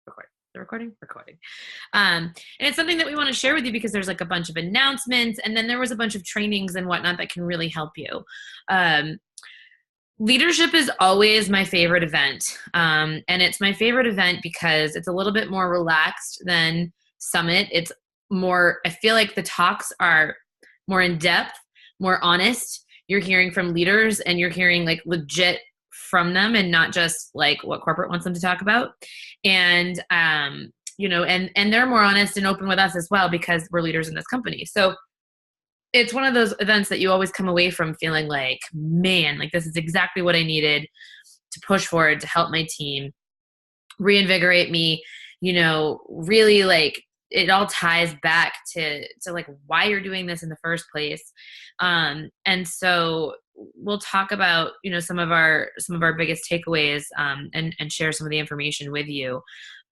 Recording. The recording. And it's something that we want to share with you because there's like a bunch of announcements, and then there was a bunch of trainings and whatnot that can really help you. Leadership is always my favorite event. And it's my favorite event because it's a little bit more relaxed than Summit. It's more, I feel like the talks are more in depth, more honest. You're hearing from leaders and you're hearing like legit from them and not just like what corporate wants them to talk about. And, you know, and they're more honest and open with us as well because we're leaders in this company. So it's one of those events that you always come away from feeling like, man, like this is exactly what I needed to push forward, to help my team, reinvigorate me, you know, really like it all ties back to like why you're doing this in the first place. And so we'll talk about, you know, some of our biggest takeaways, and share some of the information with you.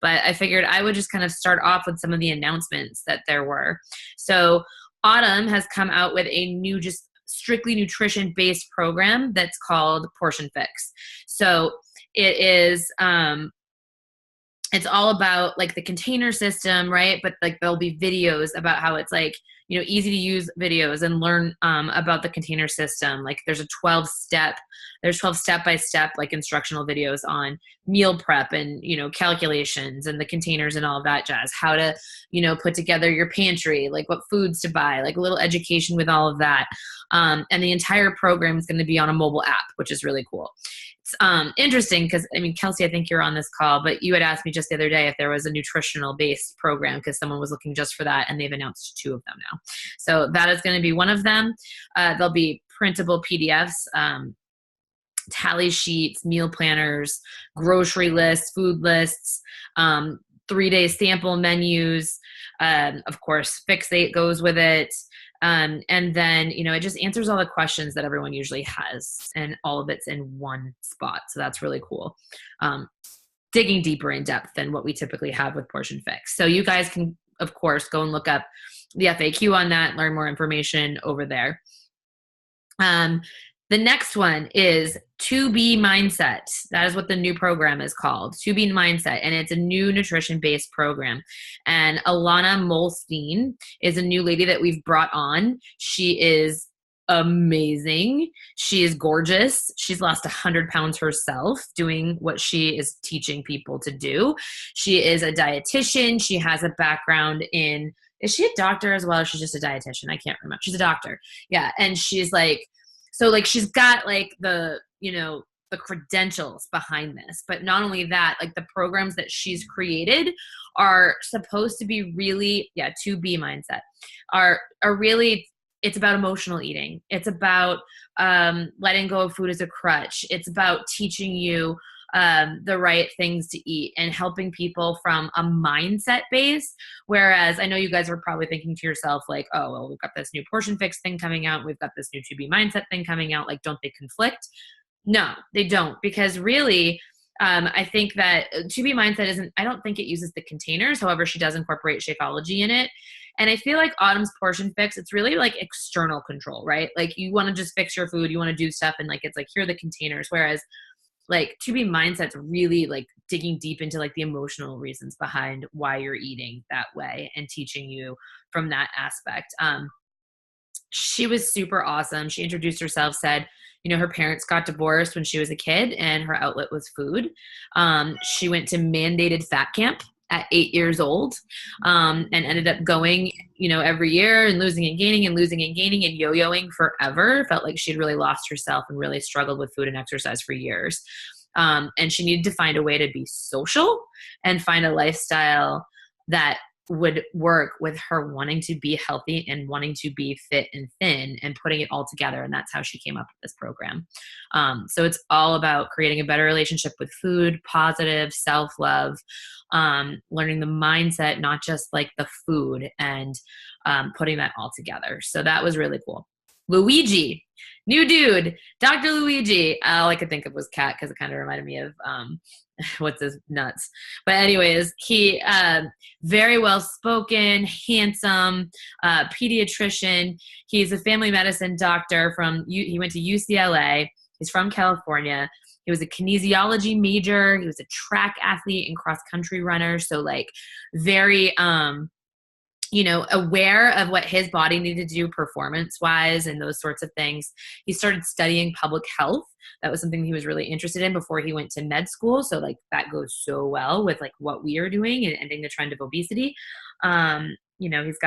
But I figured I would just kind of start off with some of the announcements that there were. So Autumn has come out with a new, just strictly nutrition-based program that's called Portion Fix. So it is, it's all about like the container system, right? But like there'll be videos about how it's like, you know, easy to use videos and learn about the container system. Like there's 12 step-by-step like instructional videos on meal prep and, you know, calculations and the containers and all of that jazz, how to, you know, put together your pantry, like what foods to buy, like a little education with all of that. And the entire program is going to be on a mobile app, which is really cool. It's interesting because, I mean, Kelsey, I think you're on this call, but you had asked me just the other day if there was a nutritional based program because someone was looking just for that, and they've announced 2 of them now. So that is going to be one of them. There'll be printable PDFs, tally sheets, meal planners, grocery lists, food lists, 3-day sample menus. Of course, Fixate goes with it. And then, you know, it just answers all the questions that everyone usually has, and all of it's in one spot. So that's really cool. Digging deeper in depth than what we typically have with Portion Fix. So you guys can, of course, go and look up the FAQ on that, learn more information over there. The next one is To Be Mindset. That is what the new program is called, To Be Mindset. And it's a new nutrition-based program. And Alana Molstein is a new lady that we've brought on. She is amazing. She is gorgeous. She's lost 100 pounds herself doing what she is teaching people to do. She is a dietitian. She has a background in, is she a doctor as well? Or she's just a dietitian? I can't remember. She's a doctor. Yeah. And she's like, so like she's got like the, you know, the credentials behind this, but not only that, like the programs that she's created are supposed to be really, To Be Mindset are really, it's about emotional eating. It's about letting go of food as a crutch. It's about teaching you the right things to eat and helping people from a mindset base. Whereas I know you guys are probably thinking to yourself like, oh, well, we've got this new Portion Fix thing coming out. We've got this new To Be Mindset thing coming out. Like, don't they conflict? No, they don't. Because really, I think that To Be Mindset isn't, I don't think it uses the containers. However, she does incorporate Shakeology in it. And I feel like Autumn's Portion Fix, it's really like external control, right? Like you want to just fix your food, you want to do stuff, and like it's like, here are the containers. Whereas like To Be Mindset's really like digging deep into like the emotional reasons behind why you're eating that way and teaching you from that aspect. She was super awesome. She introduced herself, said, you know, her parents got divorced when she was a kid and her outlet was food. She went to mandated fat camp at 8 years old, and ended up going, you know, every year and losing and gaining and losing and gaining and yo-yoing forever. Felt like she'd really lost herself and really struggled with food and exercise for years. And she needed to find a way to be social and find a lifestyle that would work with her wanting to be healthy and wanting to be fit and thin and putting it all together. And that's how she came up with this program. So it's all about creating a better relationship with food, positive self-love, learning the mindset, not just like the food, and putting that all together. So that was really cool. Luigi, new dude, Dr. Luigi. All I could think of was Cat because it kind of reminded me of what's his nuts. But anyways, he very well spoken, handsome, pediatrician. He's a family medicine doctor he went to UCLA. He's from California. He was a kinesiology major. He was a track athlete and cross country runner. So like very, aware of what his body needed to do performance wise and those sorts of things. He started studying public health. That was something he was really interested in before he went to med school. So like that goes so well with like what we are doing and ending the trend of obesity. He's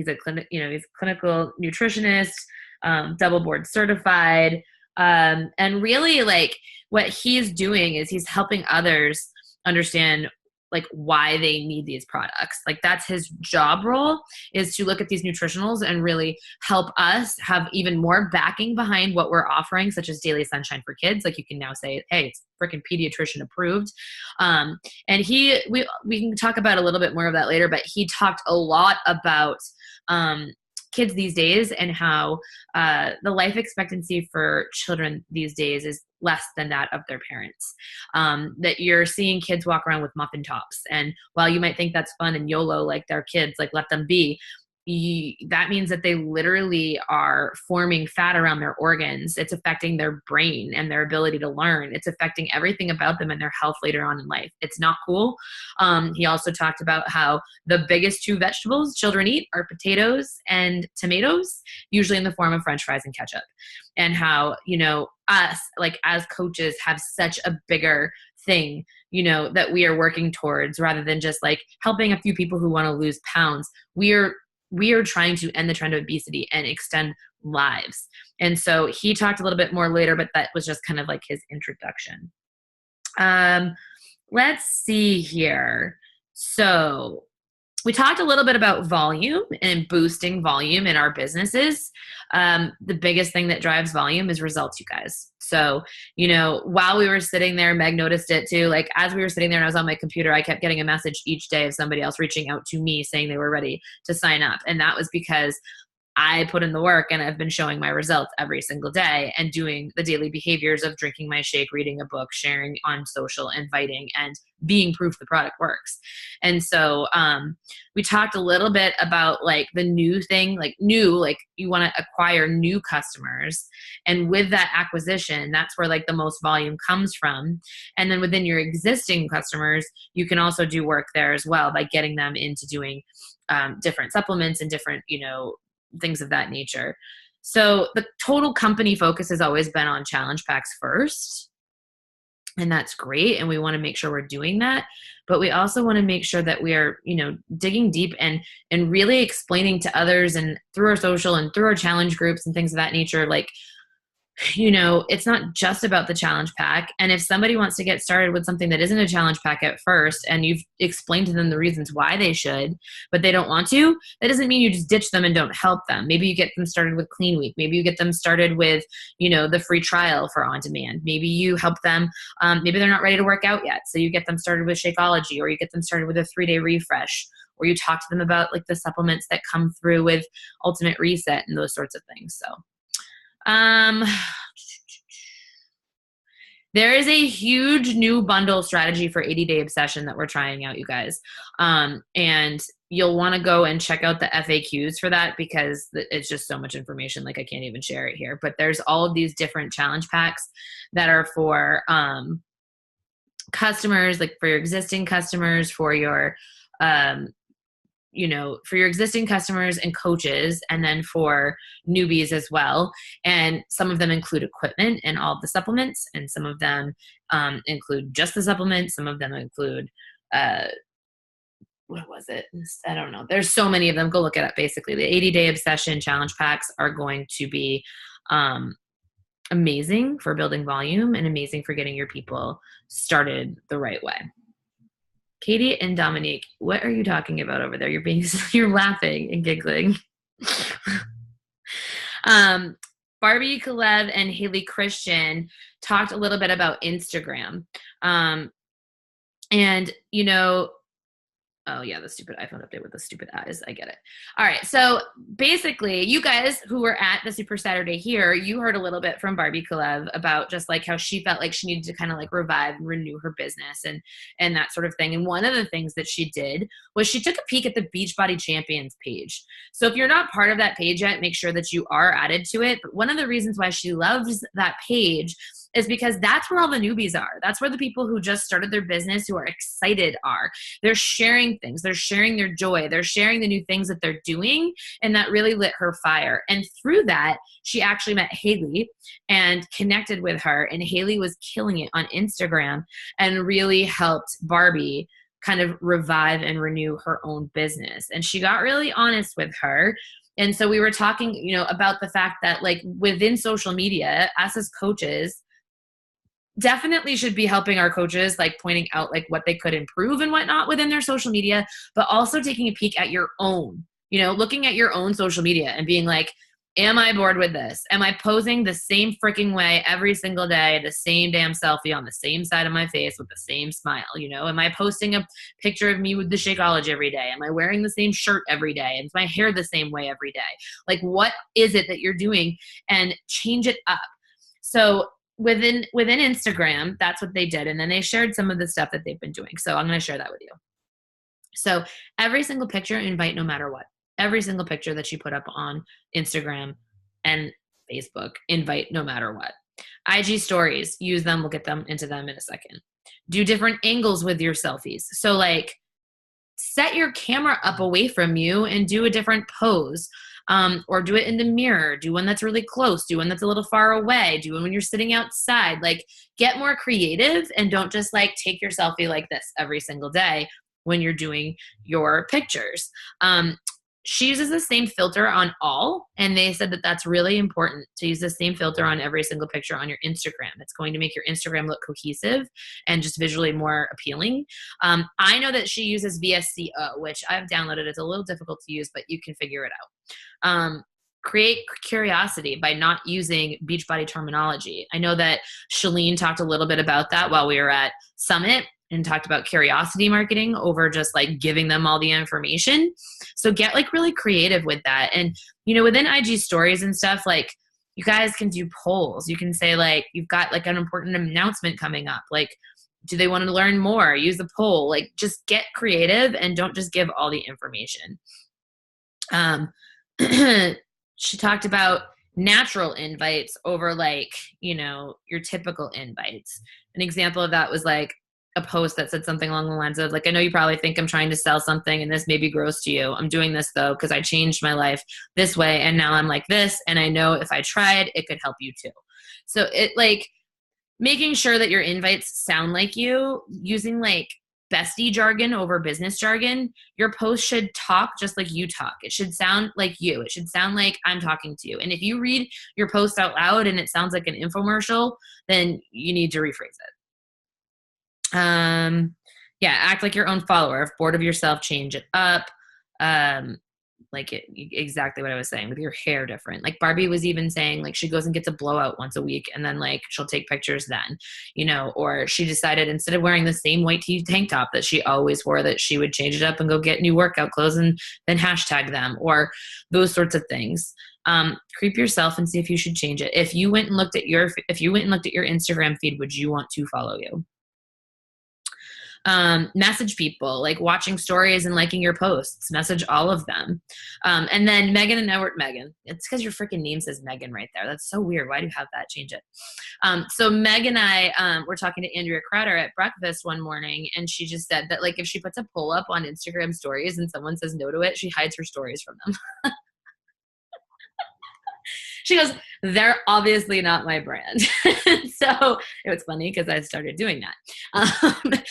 a clinical nutritionist, double board certified. And really like what he's doing is he's helping others understand like why they need these products. Like that's his job role, is to look at these nutritionals and really help us have even more backing behind what we're offering, such as Daily Sunshine for Kids. Like you can now say, hey, it's freaking pediatrician approved. And we can talk about a little bit more of that later, but he talked a lot about kids these days and how the life expectancy for children these days is less than that of their parents. That you're seeing kids walk around with muffin tops. And while you might think that's fun and YOLO, like they're kids, like let them be, that means that they literally are forming fat around their organs. It's affecting their brain and their ability to learn. It's affecting everything about them and their health later on in life. It's not cool. He also talked about how the biggest two vegetables children eat are potatoes and tomatoes, usually in the form of French fries and ketchup. And how, us, like as coaches, have such a bigger thing, that we are working towards, rather than just like helping a few people who want to lose pounds. We are trying to end the trend of obesity and extend lives. And so he talked a little bit more later, but that was just kind of like his introduction. Let's see here. So we talked a little bit about volume and boosting volume in our businesses. The biggest thing that drives volume is results, you guys. So, while we were sitting there, Meg noticed it too. Like as we were sitting there and I was on my computer, I kept getting a message each day of somebody else reaching out to me saying they were ready to sign up. And that was because I put in the work and I've been showing my results every single day and doing the daily behaviors of drinking my shake, reading a book, sharing on social, inviting, and being proof the product works. And so we talked a little bit about like the new thing, like you want to acquire new customers. And with that acquisition, that's where like the most volume comes from. And then within your existing customers, you can also do work there as well by getting them into doing different supplements and different, things of that nature. So the total company focus has always been on challenge packs first. And that's great. And we want to make sure we're doing that. But we also want to make sure that we are, digging deep and really explaining to others and through our social and through our challenge groups and things of that nature, like, it's not just about the challenge pack. And if somebody wants to get started with something that isn't a challenge pack at first, and you've explained to them the reasons why they should, but they don't want to, that doesn't mean you just ditch them and don't help them. Maybe you get them started with Clean Week. Maybe you get them started with, the free trial for on demand. Maybe you help them. Maybe they're not ready to work out yet. So you get them started with Shakeology, or you get them started with a 3-day refresh, or you talk to them about like the supplements that come through with Ultimate Reset and those sorts of things. So there is a huge new bundle strategy for 80-day obsession that we're trying out, you guys. And you'll want to go and check out the FAQs for that, because it's just so much information. Like I can't even share it here, but there's all of these different challenge packs that are for, customers, like for your existing customers, for your, for your existing customers and coaches, and then for newbies as well. And some of them include equipment and all of the supplements, and some of them include just the supplements. Some of them include, what was it? I don't know. There's so many of them. Go look it up. Basically, the 80-day obsession challenge packs are going to be amazing for building volume and amazing for getting your people started the right way. Katie and Dominique, what are you talking about over there? You're laughing and giggling. Barbie Kalev and Haley Christian talked a little bit about Instagram. And, oh yeah, the stupid iPhone update with the stupid eyes. I get it. All right. So basically, you guys who were at the Super Saturday here, you heard a little bit from Barbie Kalev about just like how she felt like she needed to kind of like revive and renew her business and that sort of thing. And one of the things that she did was she took a peek at the Beachbody Champions page. So if you're not part of that page yet, make sure that you are added to it. But one of the reasons why she loves that page is because that's where all the newbies are. That's where the people who just started their business, who are excited, are. They're sharing things. They're sharing their joy. They're sharing the new things that they're doing. And that really lit her fire. And through that, she actually met Haley and connected with her. And Haley was killing it on Instagram and really helped Barbie kind of revive and renew her own business. And she got really honest with her. And so we were talking, you know, about the fact that like within social media, us as coaches definitely should be helping our coaches, like pointing out like what they could improve and whatnot within their social media, but also taking a peek at your own, you know, looking at your own social media and being like, am I bored with this? Am I posing the same freaking way every single day, the same damn selfie on the same side of my face with the same smile? You know, am I posting a picture of me with the Shakeology every day? Am I wearing the same shirt every day? Is my hair the same way every day? Like, what is it that you're doing? And change it up. So within Instagram, that's what they did. And then they shared some of the stuff that they've been doing. So I'm going to share that with you. So every single picture, invite no matter what. Every single picture that you put up on Instagram and Facebook, invite no matter what. IG stories, use them. We'll get them into them in a second. Do different angles with your selfies. So like set your camera up away from you and do a different pose. Or do it in the mirror. Do one that's really close. Do one that's a little far away. Do one when you're sitting outside. Like get more creative and don't just like take your selfie like this every single day when you're doing your pictures. She uses the same filter on all, and they said that that's really important to use the same filter on every single picture on your Instagram. It's going to make your Instagram look cohesive and just visually more appealing. I know that she uses VSCO, which I've downloaded. It's a little difficult to use, but you can figure it out. Create curiosity by not using Beachbody terminology. I know that Shalene talked a little bit about that while we were at Summit and talked about curiosity marketing over just like giving them all the information. So get like really creative with that. And, you know, within IG stories and stuff, like you guys can do polls. You can say like, you've got like an important announcement coming up. Like, do they want to learn more? Use the poll. Like just get creative and don't just give all the information. She talked about natural invites over like, you know, your typical invites. An example of that was like a post that said something along the lines of like, I know you probably think I'm trying to sell something and this may be gross to you. I'm doing this though because I changed my life this way and now I'm like this, and I know if I tried, it could help you too. So it like making sure that your invites sound like you, using like bestie jargon over business jargon. Your post should talk just like you talk. It should sound like you. It should sound like I'm talking to you. And if you read your post out loud and it sounds like an infomercial, then you need to rephrase it. Yeah, act like your own follower. If bored of yourself, change it up. Exactly what I was saying with your hair different. Like Barbie was even saying like she goes and gets a blowout once a week and then like she'll take pictures then, you know, or she decided instead of wearing the same white tank top that she always wore, that she would change it up and go get new workout clothes and then hashtag them, or those sorts of things. Creep yourself and see if you should change it. If you went and looked at your Instagram feed, would you want to follow you? Message people, like watching stories and liking your posts, message all of them. And then Megan and Edward, Megan, it's because your freaking name says Megan right there. That's so weird. Why do you have that? Change it. So Meg and I were talking to Andrea Crowder at breakfast one morning, and she just said that like if she puts a poll up on Instagram stories and someone says no to it, she hides her stories from them. She goes, they're obviously not my brand. So it was funny because I started doing that.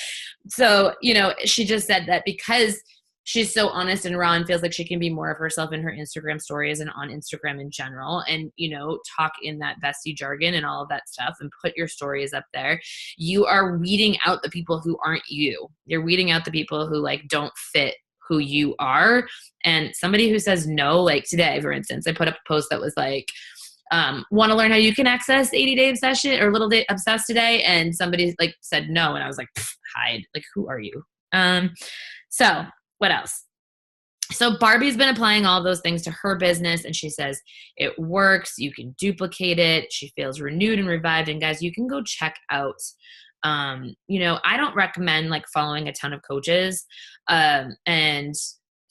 So, you know, she just said that because she's so honest and raw and feels like she can be more of herself in her Instagram stories and on Instagram in general, and, you know, talk in that bestie jargon and all of that stuff and put your stories up there, you are weeding out the people who aren't you. You're weeding out the people who like don't fit who you are. And somebody who says no, like today, for instance, I put up a post that was like, want to learn how you can access 80-day obsession or little day obsessed today? And somebody like said no. And I was like, hide, like, who are you? So what else? So Barbie's been applying all of those things to her business, and she says it works. You can duplicate it. She feels renewed and revived. And guys, you can go check out, you know, I don't recommend like following a ton of coaches, and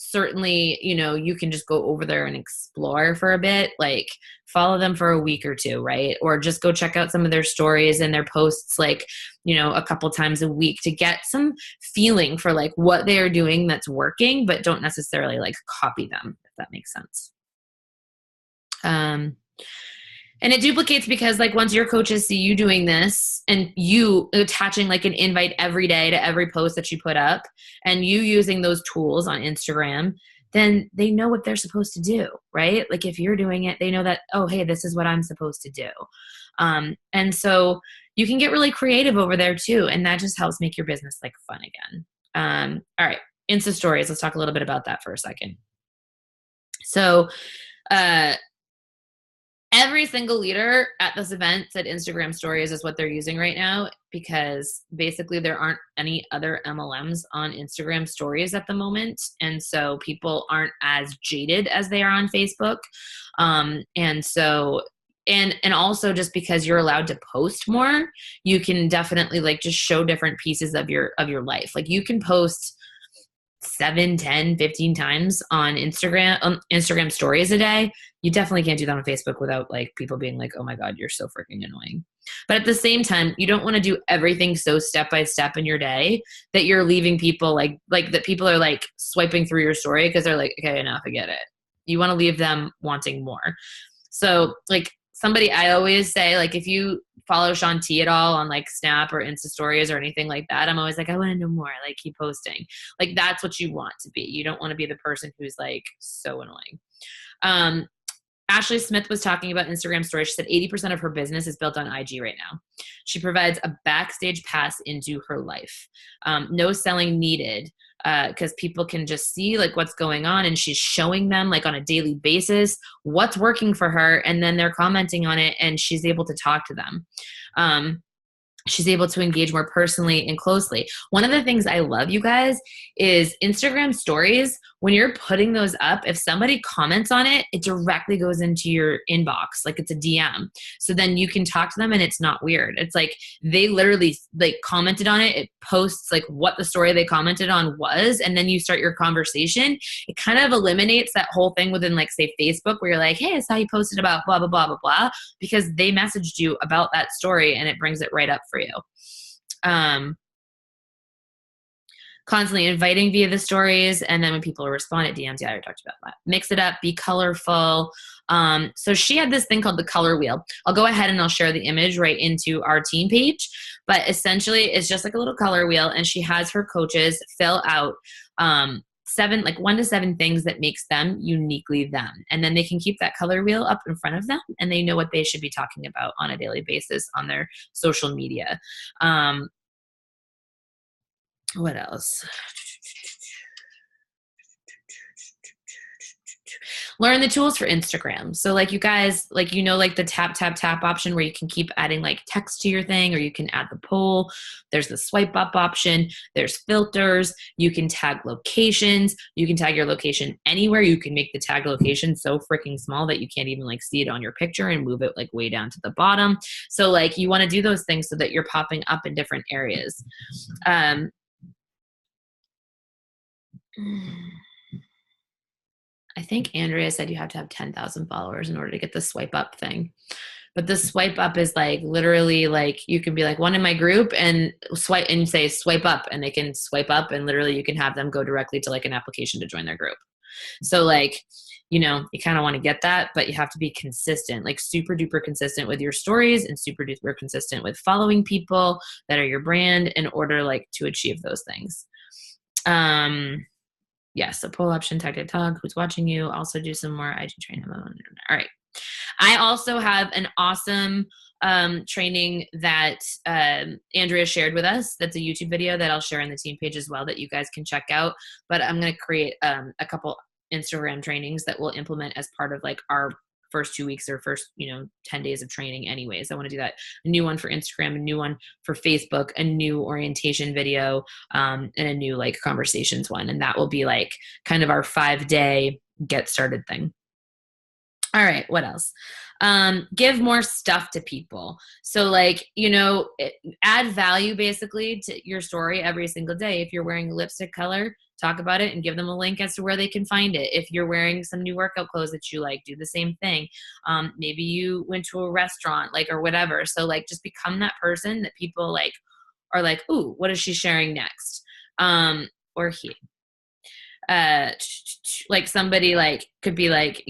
certainly, you know, you can just go over there and explore for a bit, like follow them for a week or two, right? Or just go check out some of their stories and their posts, like, you know, a couple times a week to get some feeling for like what they are doing that's working, but don't necessarily like copy them, if that makes sense. Um, and it duplicates because like once your coaches see you doing this and you attaching like an invite every day to every post that you put up and you using those tools on Instagram, then they know what they're supposed to do, right? Like if you're doing it, they know that, oh, hey, this is what I'm supposed to do. And so you can get really creative over there too. And that just helps make your business like fun again. All right. Insta stories. Let's talk a little bit about that for a second. So, uh, every single leader at this event said Instagram stories is what they're using right now because basically there aren't any other MLMs on Instagram stories at the moment. And so people aren't as jaded as they are on Facebook. And so, and also just because you're allowed to post more, you can definitely like just show different pieces of your life. Like you can post 7, 10, 15 times on Instagram stories a day. You definitely can't do that on Facebook without like people being like, oh my God, you're so freaking annoying. But at the same time, you don't want to do everything so step by step in your day that you're leaving people like that people are like swiping through your story because they're like, okay, enough, I get it. You want to leave them wanting more. So like somebody I always say, like if you follow Sean T at all on like Snap or Insta stories or anything like that, I'm always like, I want to know more. Like keep posting. Like that's what you want to be. You don't want to be the person who's like so annoying. Ashley Smith was talking about Instagram stories. She said 80% of her business is built on IG right now. She provides a backstage pass into her life. No selling needed because people can just see like what's going on, and she's showing them like on a daily basis what's working for her, and then they're commenting on it, and she's able to talk to them. She's able to engage more personally and closely. One of the things I love, you guys, is Instagram stories. When you're putting those up, if somebody comments on it, it directly goes into your inbox. Like it's a DM. So then you can talk to them and it's not weird. It's like they literally like commented on it. It posts like what the story they commented on was. And then you start your conversation. It kind of eliminates that whole thing within like say Facebook where you're like, hey, I saw you posted about blah, blah, blah, blah, blah, because they messaged you about that story and it brings it right up for you. Constantly inviting via the stories, and then when people respond at DMs, yeah, I already talked about that. Mix it up, be colorful. So she had this thing called the color wheel. I'll go ahead and I'll share the image right into our team page, but essentially it's just like a little color wheel, and she has her coaches fill out 1 to 7 things that makes them uniquely them. And then they can keep that color wheel up in front of them and they know what they should be talking about on a daily basis on their social media. What else? Learn the tools for Instagram. So like you guys, like, you know, like the tap, tap, tap option where you can keep adding like text to your thing, or you can add the poll. There's the swipe up option. There's filters. You can tag locations. You can tag your location anywhere. You can make the tag location so freaking small that you can't even like see it on your picture and move it like way down to the bottom. So like you want to do those things so that you're popping up in different areas. I think Andrea said you have to have 10,000 followers in order to get the swipe up thing. But the swipe up is like literally like you can be like one in my group and swipe and say swipe up, and they can swipe up, and literally you can have them go directly to like an application to join their group. So like, you know, you kind of want to get that, but you have to be consistent, like super duper consistent with your stories and super duper consistent with following people that are your brand in order like to achieve those things. Yes, a poll option, tag who's watching you. Also do some more IG training. All right. I also have an awesome training that Andrea shared with us. That's a YouTube video that I'll share on the team page as well that you guys can check out. But I'm going to create a couple Instagram trainings that we'll implement as part of like our first 2 weeks or first, 10 days of training anyways. I want to do that. A new one for Instagram, a new one for Facebook, a new orientation video, and a new like conversations one. And that will be like kind of our 5-day get started thing. All right, what else? Give more stuff to people. So like, add value basically to your story every single day. If you're wearing lipstick color, talk about it and give them a link as to where they can find it. If you're wearing some new workout clothes that you like, do the same thing. Maybe you went to a restaurant, like, or whatever. So like, just become that person that people like are like, ooh, what is she sharing next? Or he, like somebody like could be like,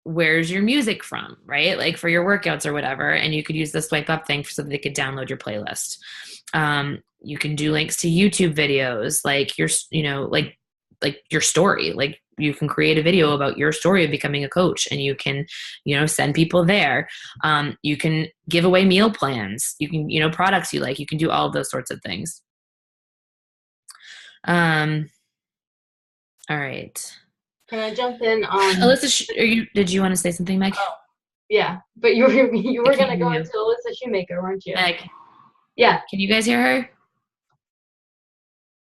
where's your music from, right? Like for your workouts or whatever. And you could use the swipe up thing so that they could download your playlist. You can do links to YouTube videos, like like your story. Like you can create a video about your story of becoming a coach and you can, send people there. You can give away meal plans. You can, products you like, you can do all of those sorts of things. All right. Can I jump in on Alyssa, did you want to say something, Meg? Oh, yeah, but you were Can gonna you go hear you? into Alyssa Shoemaker, weren't you? Meg, Yeah, can you guys hear her?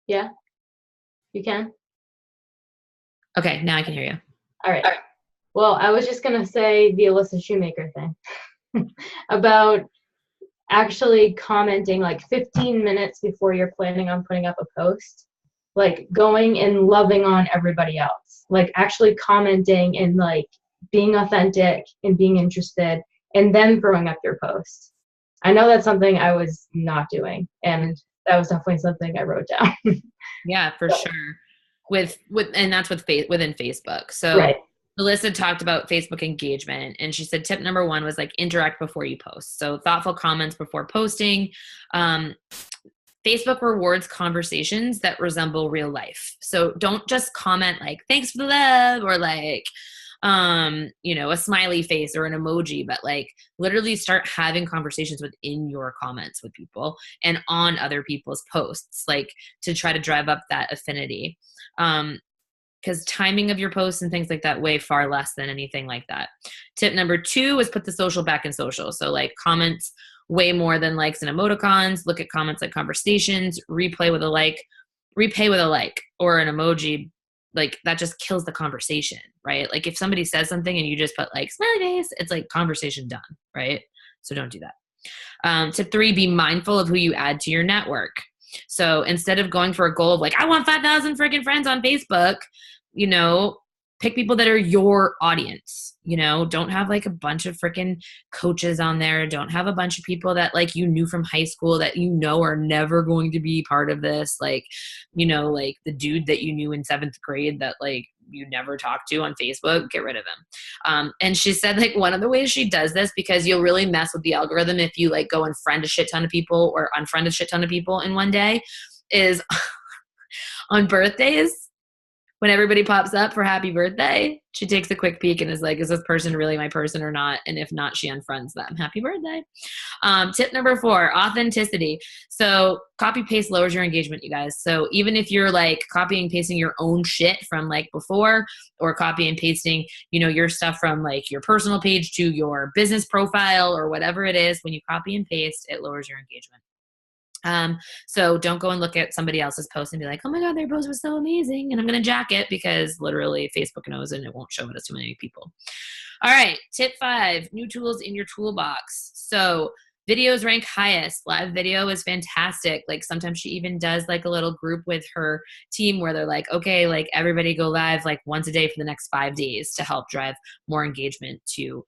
yeah, you can. Okay, now I can hear you. All right. Well, I was just gonna say the Alyssa Shoemaker thing about actually commenting like 15 minutes before you're planning on putting up a post, like going and loving on everybody else, like actually commenting and like being authentic and being interested, and then throwing up your post. I know that's something I was not doing, and that was definitely something I wrote down. Yeah, for So, sure. And that's within Facebook. So right. Melissa talked about Facebook engagement, and she said tip number one was like interact before you post. So thoughtful comments before posting. Facebook rewards conversations that resemble real life. So don't just comment like thanks for the love or like a smiley face or an emoji, but like literally start having conversations within your comments with people and on other people's posts, like to try to drive up that affinity. Because timing of your posts and things like that way far less than anything like that. Tip number two is put the social back in social. So like comments way more than likes and emoticons. Look at comments like conversations, repay with a like, or an emoji. Like that just kills the conversation, right? Like if somebody says something and you just put like smiley face, it's like conversation done, right? So don't do that. Tip three, be mindful of who you add to your network. So instead of going for a goal of like, I want 5,000 freaking friends on Facebook, pick people that are your audience. Don't have like a bunch of freaking coaches on there. Don't have a bunch of people that like you knew from high school that are never going to be part of this. Like, like the dude that you knew in 7th grade that like you never talked to on Facebook, get rid of him. And she said like one of the ways she does this, because you'll really mess with the algorithm if you like go and friend a shit ton of people or unfriend a shit ton of people in one day, is on birthdays. When everybody pops up for happy birthday, she takes a quick peek and is like, is this person really my person or not? And if not, she unfriends them. Happy birthday. Tip number four, authenticity. So copy paste lowers your engagement, you guys. So even if you're like copying pasting your own shit from like before, or copy and pasting, your stuff from like your personal page to your business profile or whatever it is, when you copy and paste, it lowers your engagement. So don't go and look at somebody else's post and be like, oh my God, their post was so amazing, and I'm going to jack it, because literally Facebook knows and it won't show it to many people. All right. Tip 5, new tools in your toolbox. So videos rank highest. Live video is fantastic. Like sometimes she even does like a little group with her team where they're like, okay, like everybody go live like once a day for the next 5 days to help drive more engagement to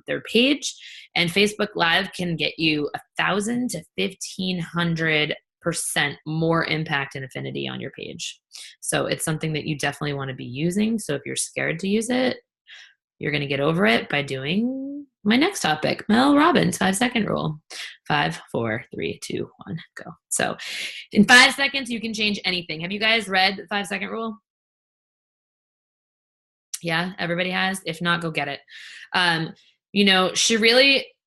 their page. And Facebook Live can get you 1,000 to 1,500% more impact and affinity on your page. So it's something that you definitely want to be using. So if you're scared to use it, you're going to get over it by doing my next topic, Mel Robbins 5-second rule. 5, 4, 3, 2, 1, go. So in 5 seconds, you can change anything. Have you guys read the 5-second rule? Yeah, everybody has. If not, go get it.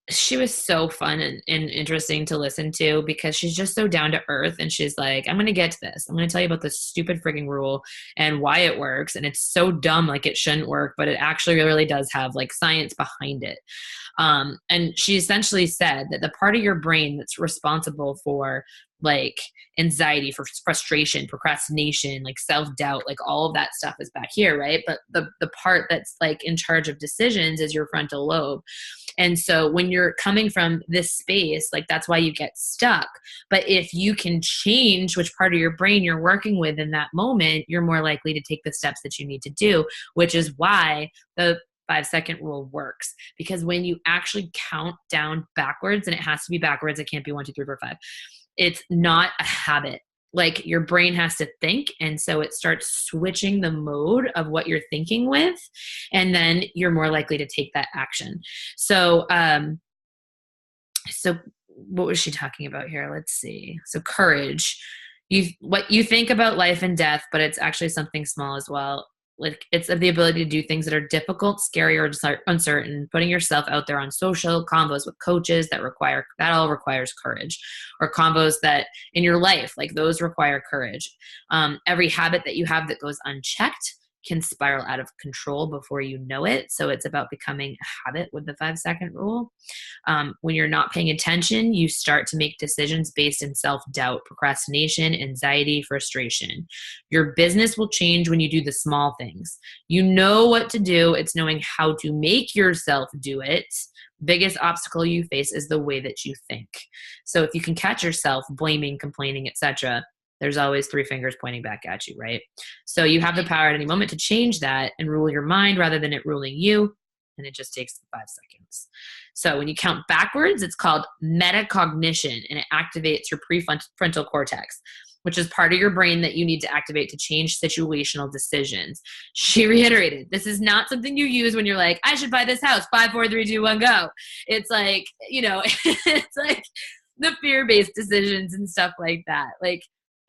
She was so fun and interesting to listen to, because she's just so down to earth, and she's like, I'm going to get to this. I'm going to tell you about this stupid frigging rule and why it works. And it's so dumb, like it shouldn't work, but it actually really does have like science behind it. And she essentially said that the part of your brain that's responsible for like anxiety, for frustration, procrastination, like self-doubt, like all of that stuff is back here, right? But the part that's like in charge of decisions is your frontal lobe. And so when you're coming from this space, like that's why you get stuck. But if you can change which part of your brain you're working with in that moment, you're more likely to take the steps that you need to do, which is why the 5-second rule works. Because when you actually count down backwards, and it has to be backwards, it can't be 1, 2, 3, 4, 5. It's not a habit. Like your brain has to think. And so it starts switching the mode of what you're thinking with. And then you're more likely to take that action. So, so what was she talking about here? Let's see. So courage, what you think about life and death, but it's actually something small as well. Like it's the ability to do things that are difficult, scary, or uncertain, putting yourself out there on social convos with coaches that all requires courage, or convos that in your life, like those require courage. Every habit that you have that goes unchecked can spiral out of control before you know it. So it's about becoming a habit with the 5-second rule. When you're not paying attention, you start to make decisions based in self-doubt, procrastination, anxiety, frustration. Your business will change when you do the small things. You know what to do. It's knowing how to make yourself do it. Biggest obstacle you face is the way that you think. So if you can catch yourself blaming, complaining, etc., there's always 3 fingers pointing back at you, right? So you have the power at any moment to change that and rule your mind rather than it ruling you. And it just takes 5 seconds. So when you count backwards, it's called metacognition, and it activates your prefrontal cortex, which is part of your brain that you need to activate to change situational decisions. She reiterated, this is not something you use when you're like, I should buy this house, 5, 4, 3, 2, 1, go. It's like, it's like the fear-based decisions and stuff like that. Like,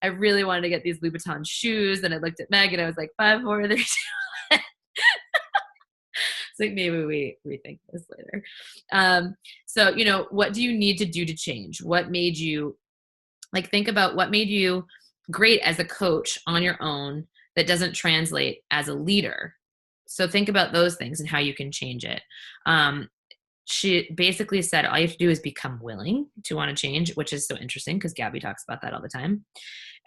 I really wanted to get these Louboutin shoes, and I looked at Meg and I was like, 5, 4, 3, 2, 1. It's like, maybe we rethink this later. So, what do you need to do to change? What made you, like, think about what made you great as a coach on your own that doesn't translate as a leader. So think about those things and how you can change it. She basically said all you have to do is become willing to want to change, which is so interesting because Gabby talks about that all the time.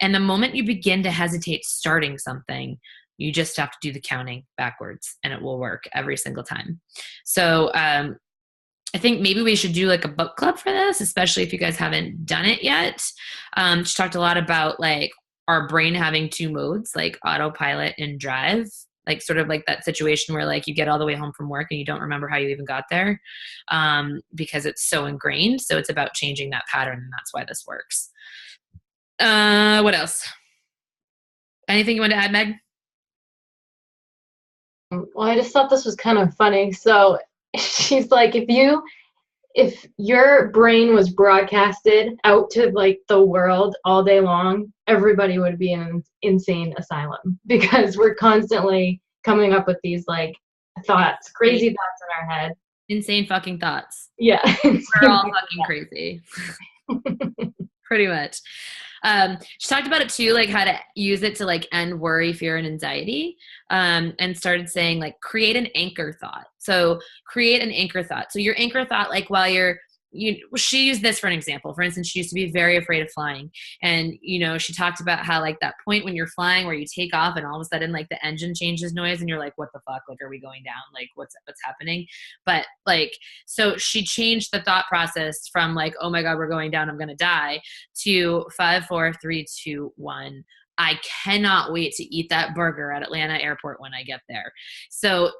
And the moment you begin to hesitate starting something, you just have to do the counting backwards and it will work every single time. So I think maybe we should do like a book club for this, especially if you guys haven't done it yet. She talked a lot about like our brain having 2 modes, like autopilot and drive. Like sort of like that situation where like you get all the way home from work and you don't remember how you even got there because it's so ingrained. So it's about changing that pattern, and that's why this works. What else? Anything you want to add, Meg? Well, I just thought this was kind of funny. So she's like, if your brain was broadcasted out to like the world all day long, everybody would be in an insane asylum because we're constantly coming up with these like thoughts, crazy thoughts in our head. Insane fucking thoughts. Yeah. We're all fucking crazy. Pretty much. She talked about it too, like how to use it to like end worry, fear, and anxiety, and started saying like create an anchor thought. So create an anchor thought. So your anchor thought, like while she used this for an example. For instance, she used to be very afraid of flying. And, she talked about how like that point when you're flying where you take off and all of a sudden like the engine changes noise and you're like, what the fuck? Like, are we going down? Like what's happening? But like, so she changed the thought process from like, oh my God, we're going down, I'm going to die, to 5, 4, 3, 2, 1. I cannot wait to eat that burger at Atlanta airport when I get there. So,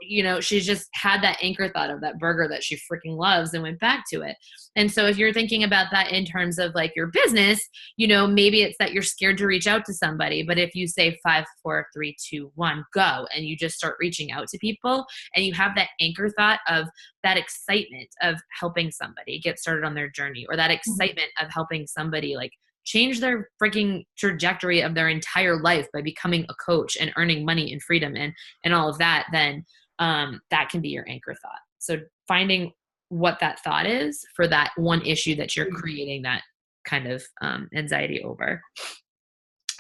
she's just had that anchor thought of that burger that she freaking loves and went back to it. And so if you're thinking about that in terms of like your business, maybe it's that you're scared to reach out to somebody. But if you say 5, 4, 3, 2, 1, go, and you just start reaching out to people and you have that anchor thought of that excitement of helping somebody get started on their journey, or that excitement of helping somebody like change their freaking trajectory of their entire life by becoming a coach and earning money and freedom and all of that, then that can be your anchor thought. So finding what that thought is for that one issue that you're creating that kind of anxiety over.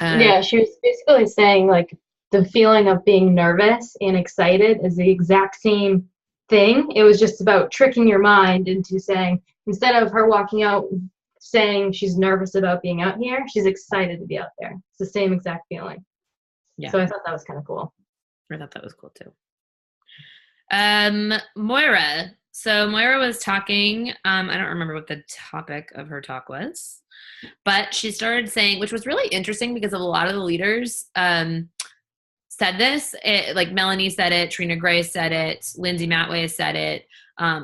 Yeah, she was basically saying like the feeling of being nervous and excited is the exact same thing. It was just about tricking your mind into saying, instead of her walking out saying she's nervous about being out here. She's excited to be out there. It's the same exact feeling. Yeah. So I thought that was kind of cool. I thought that was cool too. Moira. So Moira was talking, I don't remember what the topic of her talk was, but she started saying, which was really interesting because of a lot of the leaders said this, like Melanie said it, Trina Gray said it, Lindsay Matway said it,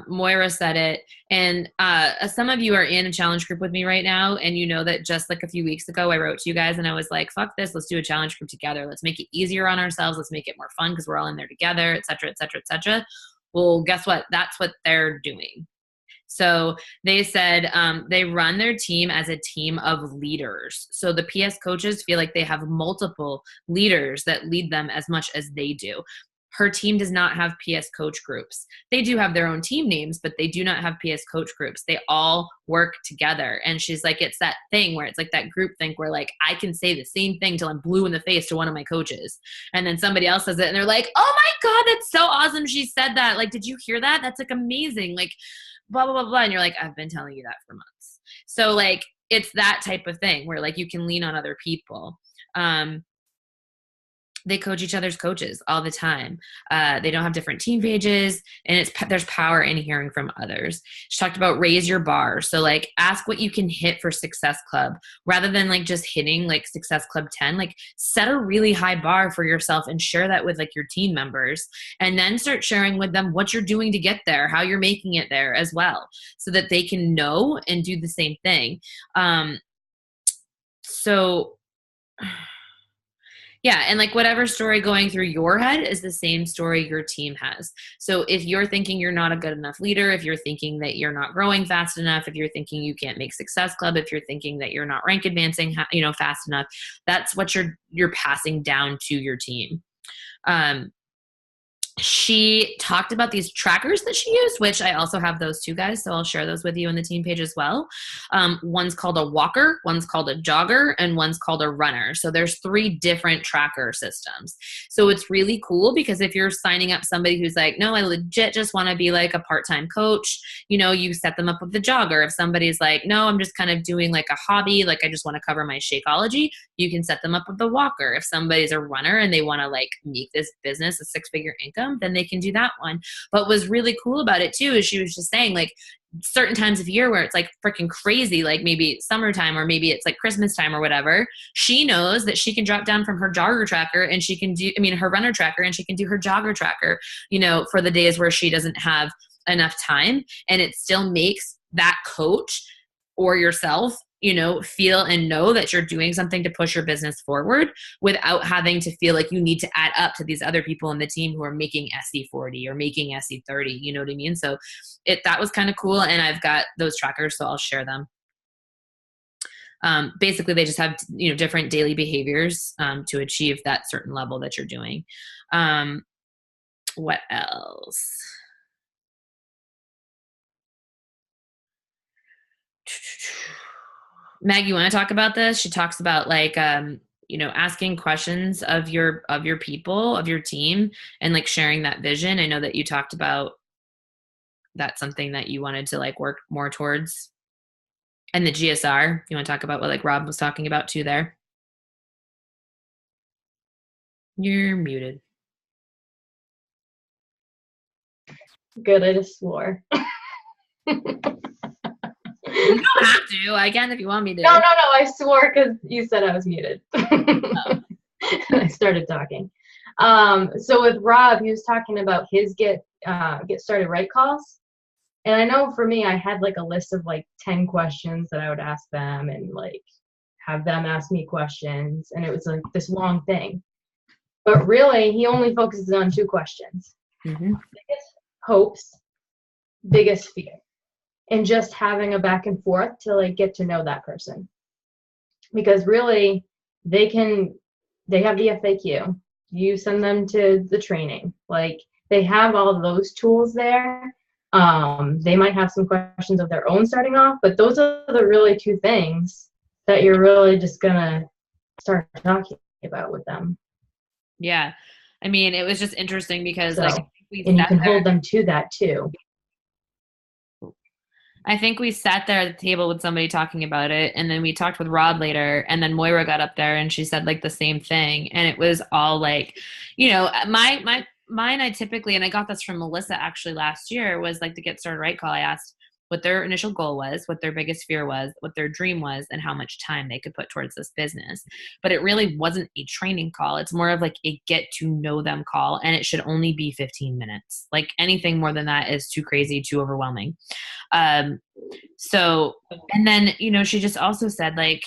Moira said it. And some of you are in a challenge group with me right now. And you know that just like a few weeks ago, I wrote to you guys and I was like, fuck this. Let's do a challenge group together. Let's make it easier on ourselves. Let's make it more fun because we're all in there together, et cetera, et cetera, et cetera. Well, guess what? That's what they're doing. So they said they run their team as a team of leaders. So the PS coaches feel like they have multiple leaders that lead them as much as they do. Her team does not have PS coach groups. They do have their own team names, but they do not have PS coach groups. They all work together. And she's like, it's that thing where it's like that group think where like, I can say the same thing till I'm blue in the face to one of my coaches. And then somebody else says it and they're like, oh my God, that's so awesome. She said that. Like, did you hear that? That's like amazing. Like, blah, blah, blah, blah. And you're like, I've been telling you that for months. So like, it's that type of thing where like you can lean on other people. They coach each other's coaches all the time. They don't have different team pages, and there's power in hearing from others. She talked about raise your bar. So like ask what you can hit for Success Club rather than like just hitting like Success Club 10, like set a really high bar for yourself and share that with like your team members, and then start sharing with them what you're doing to get there, how you're making it there as well, so that they can know and do the same thing. Yeah, and like whatever story going through your head is the same story your team has. So if you're thinking you're not a good enough leader, if you're thinking that you're not growing fast enough, if you're thinking you can't make Success Club, if you're thinking that you're not rank advancing, fast enough, that's what you're passing down to your team. She talked about these trackers that she used, which I also have those too, guys. So I'll share those with you on the team page as well. One's called a walker, one's called a jogger, and one's called a runner. So there's 3 different tracker systems. So it's really cool because if you're signing up somebody who's like, no, I legit just want to be like a part-time coach, you set them up with the jogger. If somebody's like, no, I'm just kind of doing like a hobby, like I just want to cover my Shakeology, you can set them up with the walker. If somebody's a runner and they want to like make this business a 6-figure income, then they can do that one. But what's really cool about it too is she was just saying like certain times of year where it's like freaking crazy, like maybe summertime or maybe it's like Christmas time or whatever, she knows that she can drop down from her jogger tracker and she can do, her runner tracker, and she can do her jogger tracker, for the days where she doesn't have enough time, and it still makes that coach or yourself feel and know that you're doing something to push your business forward without having to feel like you need to add up to these other people on the team who are making SE40 or making SE30. You know what I mean? So that was kind of cool. And I've got those trackers, so I'll share them. Basically, they just have, different daily behaviors to achieve that certain level that you're doing. What else? Meg, you want to talk about this? She talks about like, asking questions of your people, of your team, and like sharing that vision. I know that you talked about that's something that you wanted to like work more towards. And the GSR, you want to talk about what like Rob was talking about too there? You're muted. Good, I just swore. You don't have to. I can if you want me to. No, I swore because you said I was muted. Oh. I started talking. So with Rob, he was talking about his get started right calls. And I know for me, I had like a list of like 10 questions that I would ask them and like have them ask me questions. And it was like this long thing. But really, he only focuses on 2 questions. Mm-hmm. Biggest hopes, biggest fear. And just having a back and forth to like get to know that person. Because really, they have the FAQ. You send them to the training. Like they have all of those tools there. They might have some questions of their own starting off, but those are the really 2 things that you're really just gonna start talking about with them. Yeah. It was just interesting because and you can hold them to that too. I think we sat there at the table with somebody talking about it, and then we talked with Rod later, and then Moira got up there and she said like the same thing, and it was all like, mine I typically, and I got this from Melissa actually last year, was like the Get Started Right call. I asked what their initial goal was, what their biggest fear was, what their dream was, and how much time they could put towards this business. But it really wasn't a training call. It's more of like a get to know them call, and it should only be 15 minutes. Like anything more than that is too crazy, too overwhelming. Um, so, and then, she just also said, like,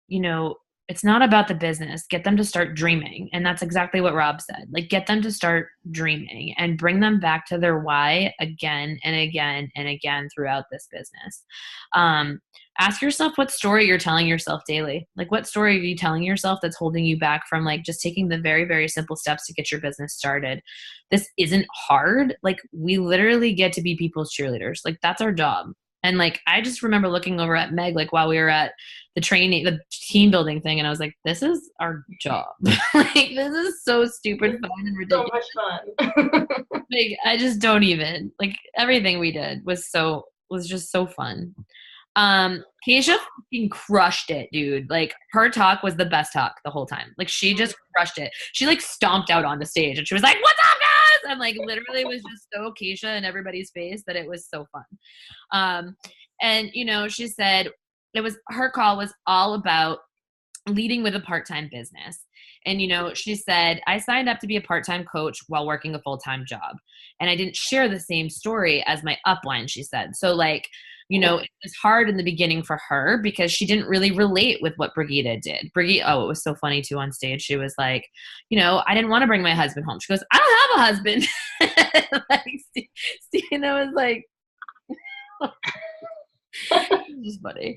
you know, it's not about the business. Get them to start dreaming. And that's exactly what Rob said. Like, get them to start dreaming and bring them back to their why again and again and again throughout this business. Um, Ask yourself what story you're telling yourself daily. Like, what story are you telling yourself that's holding you back from like just taking the very, very simple steps to get your business started? This isn't hard. Like, we literally get to be people's cheerleaders. Like, that's our job. And like, I just remember looking over at Meg, like while we were at the team building thing, and I was like, this is our job. Like, this is so stupid fun and So ridiculous. much fun. Like, I just don't even, like, everything we did was just so fun. Keisha fucking crushed it, dude. Like, her talk was the best talk the whole time. Like, she just crushed it. She like stomped out on the stage and she was like, "What's up, guys?" And like literally was just so Keisha in everybody's face that it was so fun. And she said her call was all about leading with a part-time business. And she said, I signed up to be a part-time coach while working a full-time job. And I didn't share the same story as my upline, she said. So like, it was hard in the beginning for her because she didn't really relate with what Brigida did. Oh, it was so funny too on stage. She was like, I didn't want to bring my husband home. She goes, I don't have a husband. Like, Stina was like, just funny.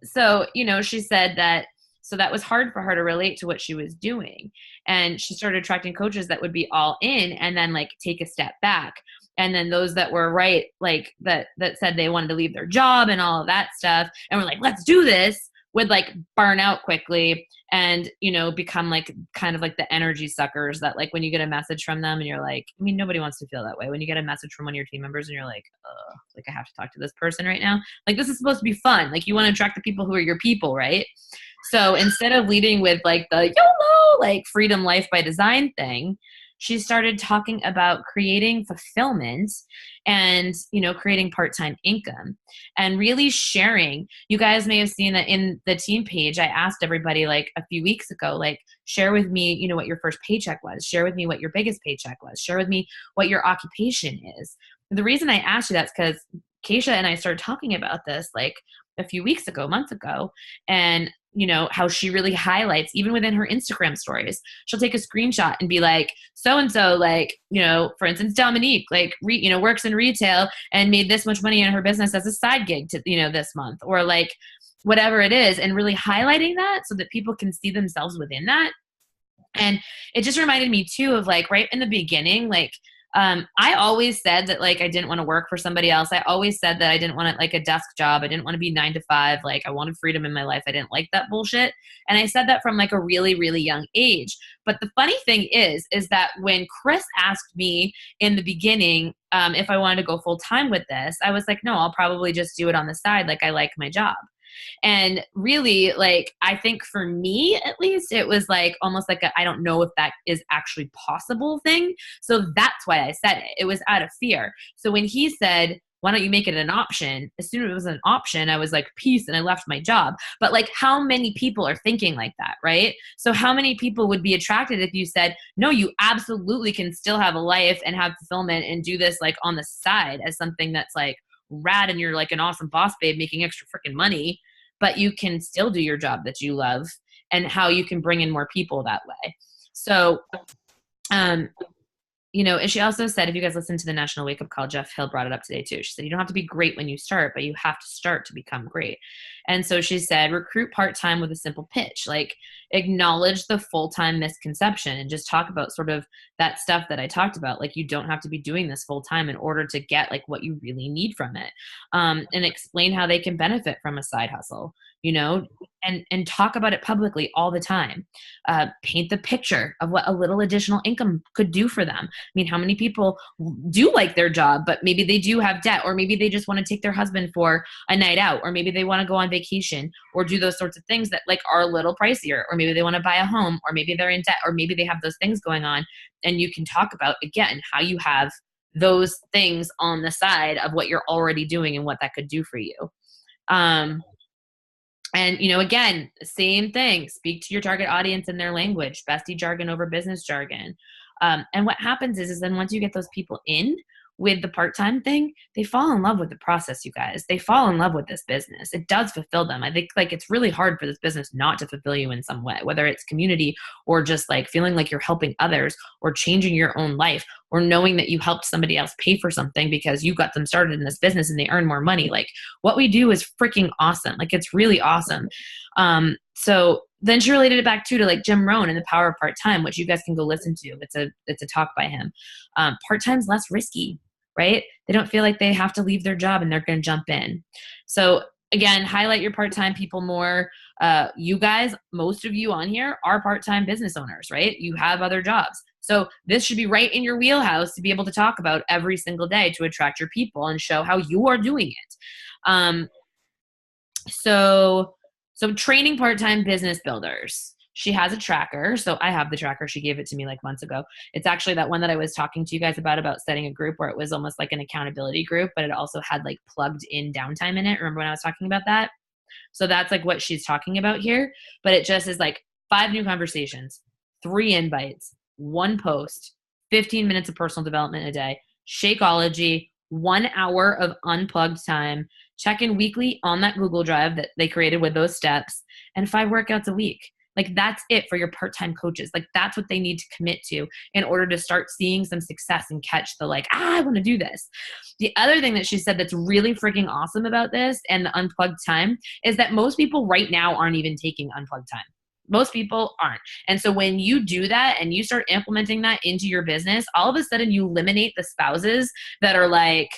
So, she said that, so that was hard for her to relate to what she was doing. And she started attracting coaches that would be all in and then like take a step back. And then those that were right, like that said they wanted to leave their job and all of that stuff and were like, let's do this, would like burn out quickly and, become like kind of like the energy suckers that like when you get a message from them and you're like, I mean, nobody wants to feel that way. When you get a message from one of your team members and you're like, like I have to talk to this person right now. Like, this is supposed to be fun. Like, you want to attract the people who are your people, right? So instead of leading with like the YOLO, like freedom life by design thing, she started talking about creating fulfillment and, creating part-time income and really sharing. You guys may have seen that in the team page, I asked everybody like a few weeks ago, like, share with me, what your first paycheck was. Share with me what your biggest paycheck was. Share with me what your occupation is. The reason I asked you that's because Keisha and I started talking about this like a few weeks ago, months ago, and how she really highlights even within her Instagram stories. She'll take a screenshot and be like, so-and-so, like, for instance, Dominique, like, works in retail and made this much money in her business as a side gig to, this month, or like whatever it is, and really highlighting that so that people can see themselves within that. And it just reminded me too of like right in the beginning, like, I always said that like I didn't want to work for somebody else. I always said that I didn't want like a desk job. I didn't want to be 9 to 5. Like, I wanted freedom in my life. I didn't like that bullshit. And I said that from like a really, really young age. But the funny thing is that when Chris asked me in the beginning if I wanted to go full time with this, I was like, no, I'll probably just do it on the side. Like, I like my job. And really, like, I think for me, at least, it was like almost like I don't know if that is actually possible thing. So that's why I said it. It was out of fear. So when he said, why don't you make it an option? As soon as it was an option, I was like, peace, and I left my job. But like, how many people are thinking like that, right? So how many people would be attracted if you said, no, you absolutely can still have a life and have fulfillment and do this like on the side as something that's like rad and you're like an awesome boss babe making extra freaking money, but you can still do your job that you love, and how you can bring in more people that way. So, and she also said, if you guys listen to the National Wake Up Call, Jeff Hill brought it up today too. She said, you don't have to be great when you start, but you have to start to become great. And so she said, recruit part-time with a simple pitch, like acknowledge the full-time misconception and just talk about sort of that stuff that I talked about. Like, you don't have to be doing this full-time in order to get like what you really need from it. And explain how they can benefit from a side hustle. you know, and talk about it publicly all the time. Paint the picture of what a little additional income could do for them. I mean, how many people do like their job, but maybe they do have debt, or maybe they just want to take their husband for a night out, or maybe they want to go on vacation or do those sorts of things that like are a little pricier, or maybe they want to buy a home, or maybe they're in debt, or maybe they have those things going on. And you can talk about, again, how you have those things on the side of what you're already doing and what that could do for you. And, you know, again, same thing, speak to your target audience in their language, bestie jargon over business jargon. And what happens is then once you get those people in with the part-time thing, they fall in love with the process, you guys. They fall in love with this business. It does fulfill them. I think like it's really hard for this business not to fulfill you in some way, whether it's community or just like feeling like you're helping others or changing your own life or knowing that you helped somebody else pay for something because you got them started in this business and they earn more money. Like what we do is freaking awesome. Like it's really awesome. So then she related it back to like Jim Rohn and the power of part-time, which you guys can go listen to. It's a talk by him. Part-time's less risky, right? They don't feel like they have to leave their job and they're going to jump in. So again, highlight your part-time people more. You guys, most of you on here are part-time business owners, right? You have other jobs. So this should be right in your wheelhouse to be able to talk about every single day to attract your people and show how you are doing it. So training part-time business builders. She has a tracker. So I have the tracker. She gave it to me like months ago. It's actually that one that I was talking to you guys about setting a group where it was almost like an accountability group, but it also had like plugged in downtime in it. Remember when I was talking about that? So that's like what she's talking about here. But it just is like 5 new conversations, 3 invites, 1 post, 15 minutes of personal development a day, Shakeology, 1 hour of unplugged time, check in weekly on that Google Drive that they created with those steps, and 5 workouts a week. Like that's it for your part-time coaches. Like that's what they need to commit to in order to start seeing some success and catch the like, I want to do this. The other thing that she said that's really freaking awesome about this and the unplugged time is that most people right now aren't even taking unplugged time. Most people aren't. And so when you do that and you start implementing that into your business, all of a sudden you eliminate the spouses that are like,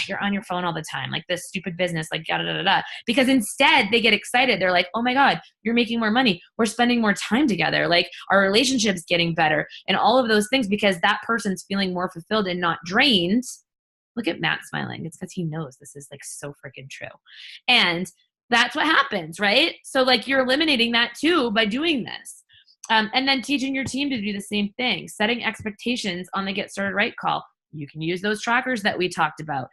you're on your phone all the time, like this stupid business, like da da da da. Because instead they get excited. They're like, oh my God, you're making more money. We're spending more time together. Like our relationship's getting better and all of those things because that person's feeling more fulfilled and not drained. Look at Matt smiling. It's because he knows this is like so freaking true. And that's what happens, right? So like you're eliminating that too by doing this. And then teaching your team to do the same thing, setting expectations on the Get Started Right call. You can use those trackers that we talked about.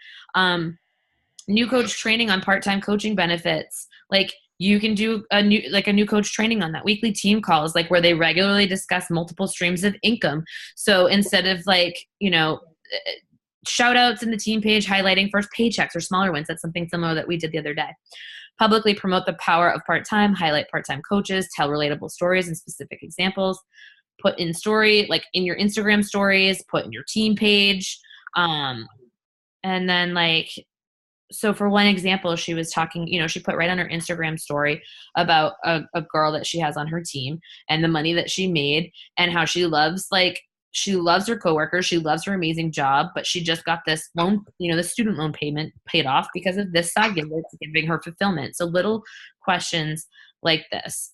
New coach training on part-time coaching benefits. Like you can do a new coach training on that. Weekly team calls, like where they regularly discuss multiple streams of income. So instead of like, shout outs in the team page highlighting first paychecks or smaller wins, that's something similar that we did the other day. Publicly promote the power of part-time, highlight part-time coaches, tell relatable stories and specific examples, put in story, like in your Instagram stories, put in your team page. And then like, so for one example, she was talking, she put right on her Instagram story about a girl that she has on her team and the money that she made and how she loves her coworkers. She loves her amazing job, but she just got this loan, the student loan payment paid off because of this side gig that's giving her fulfillment. So little questions like this.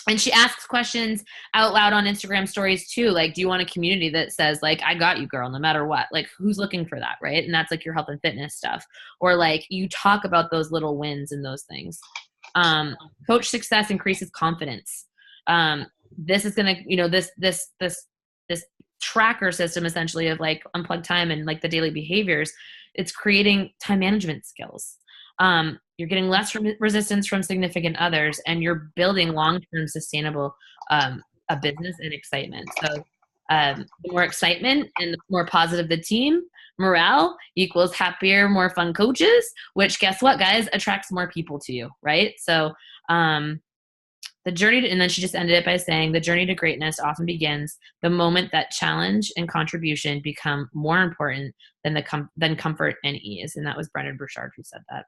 And she asks questions out loud on Instagram stories too. Like, do you want a community that says like, I got you, girl, no matter what? Like, who's looking for that, right? And that's like your health and fitness stuff. Or like you talk about those little wins and those things. Coach success increases confidence. This is gonna, this tracker system essentially of like unplugged time and like the daily behaviors. It's creating time management skills. You're getting less resistance from significant others, and you're building long-term sustainable a business and excitement. So the more excitement and the more positive the team, morale equals happier, more fun coaches, which guess what, guys, attracts more people to you, right? So the journey and then she just ended it by saying the journey to greatness often begins the moment that challenge and contribution become more important than than comfort and ease. And that was Brendan Burchard who said that.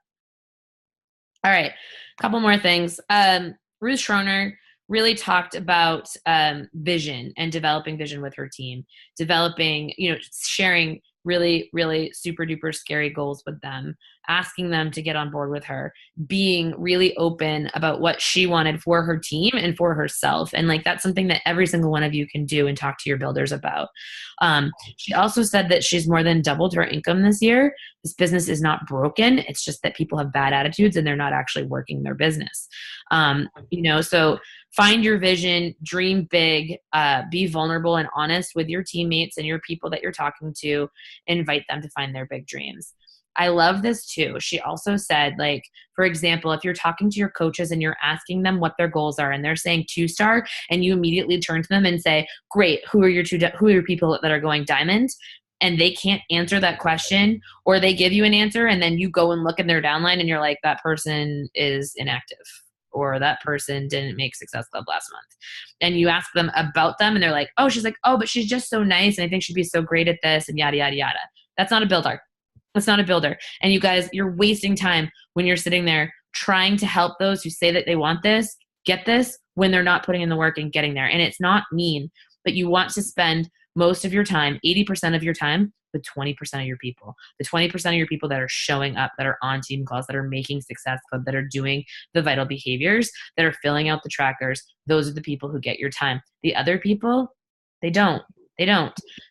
All right, a couple more things. Ruth Schroner really talked about vision and developing vision with her team, developing, sharing really, really super duper scary goals with them, asking them to get on board with her, being really open about what she wanted for her team and for herself. And like, that's something that every single one of you can do and talk to your builders about. She also said that she's more than doubled her income this year. This business is not broken. It's just that people have bad attitudes and they're not actually working their business. So find your vision, dream big, be vulnerable and honest with your teammates and your people that you're talking to, invite them to find their big dreams. I love this too. She also said, like, for example, if you're talking to your coaches and you're asking them what their goals are and they're saying 2-star, and you immediately turn to them and say, great, who are your people that are going diamond? And they can't answer that question, or they give you an answer and then you go and look in their downline and you're like, that person is inactive, or that person didn't make Success Club last month. And you ask them about them and they're like, oh, she's like, oh, but she's just so nice and I think she'd be so great at this and yada, yada, yada. That's not a builder. That's not a builder. And you guys, you're wasting time when you're sitting there trying to help those who say that they want this, get this, when they're not putting in the work and getting there. And it's not mean, but you want to spend most of your time, 80% of your time, with 20% of your people. The 20% of your people that are showing up, that are on team calls, that are making Success Club, that are doing the vital behaviors, that are filling out the trackers, those are the people who get your time. The other people, they don't.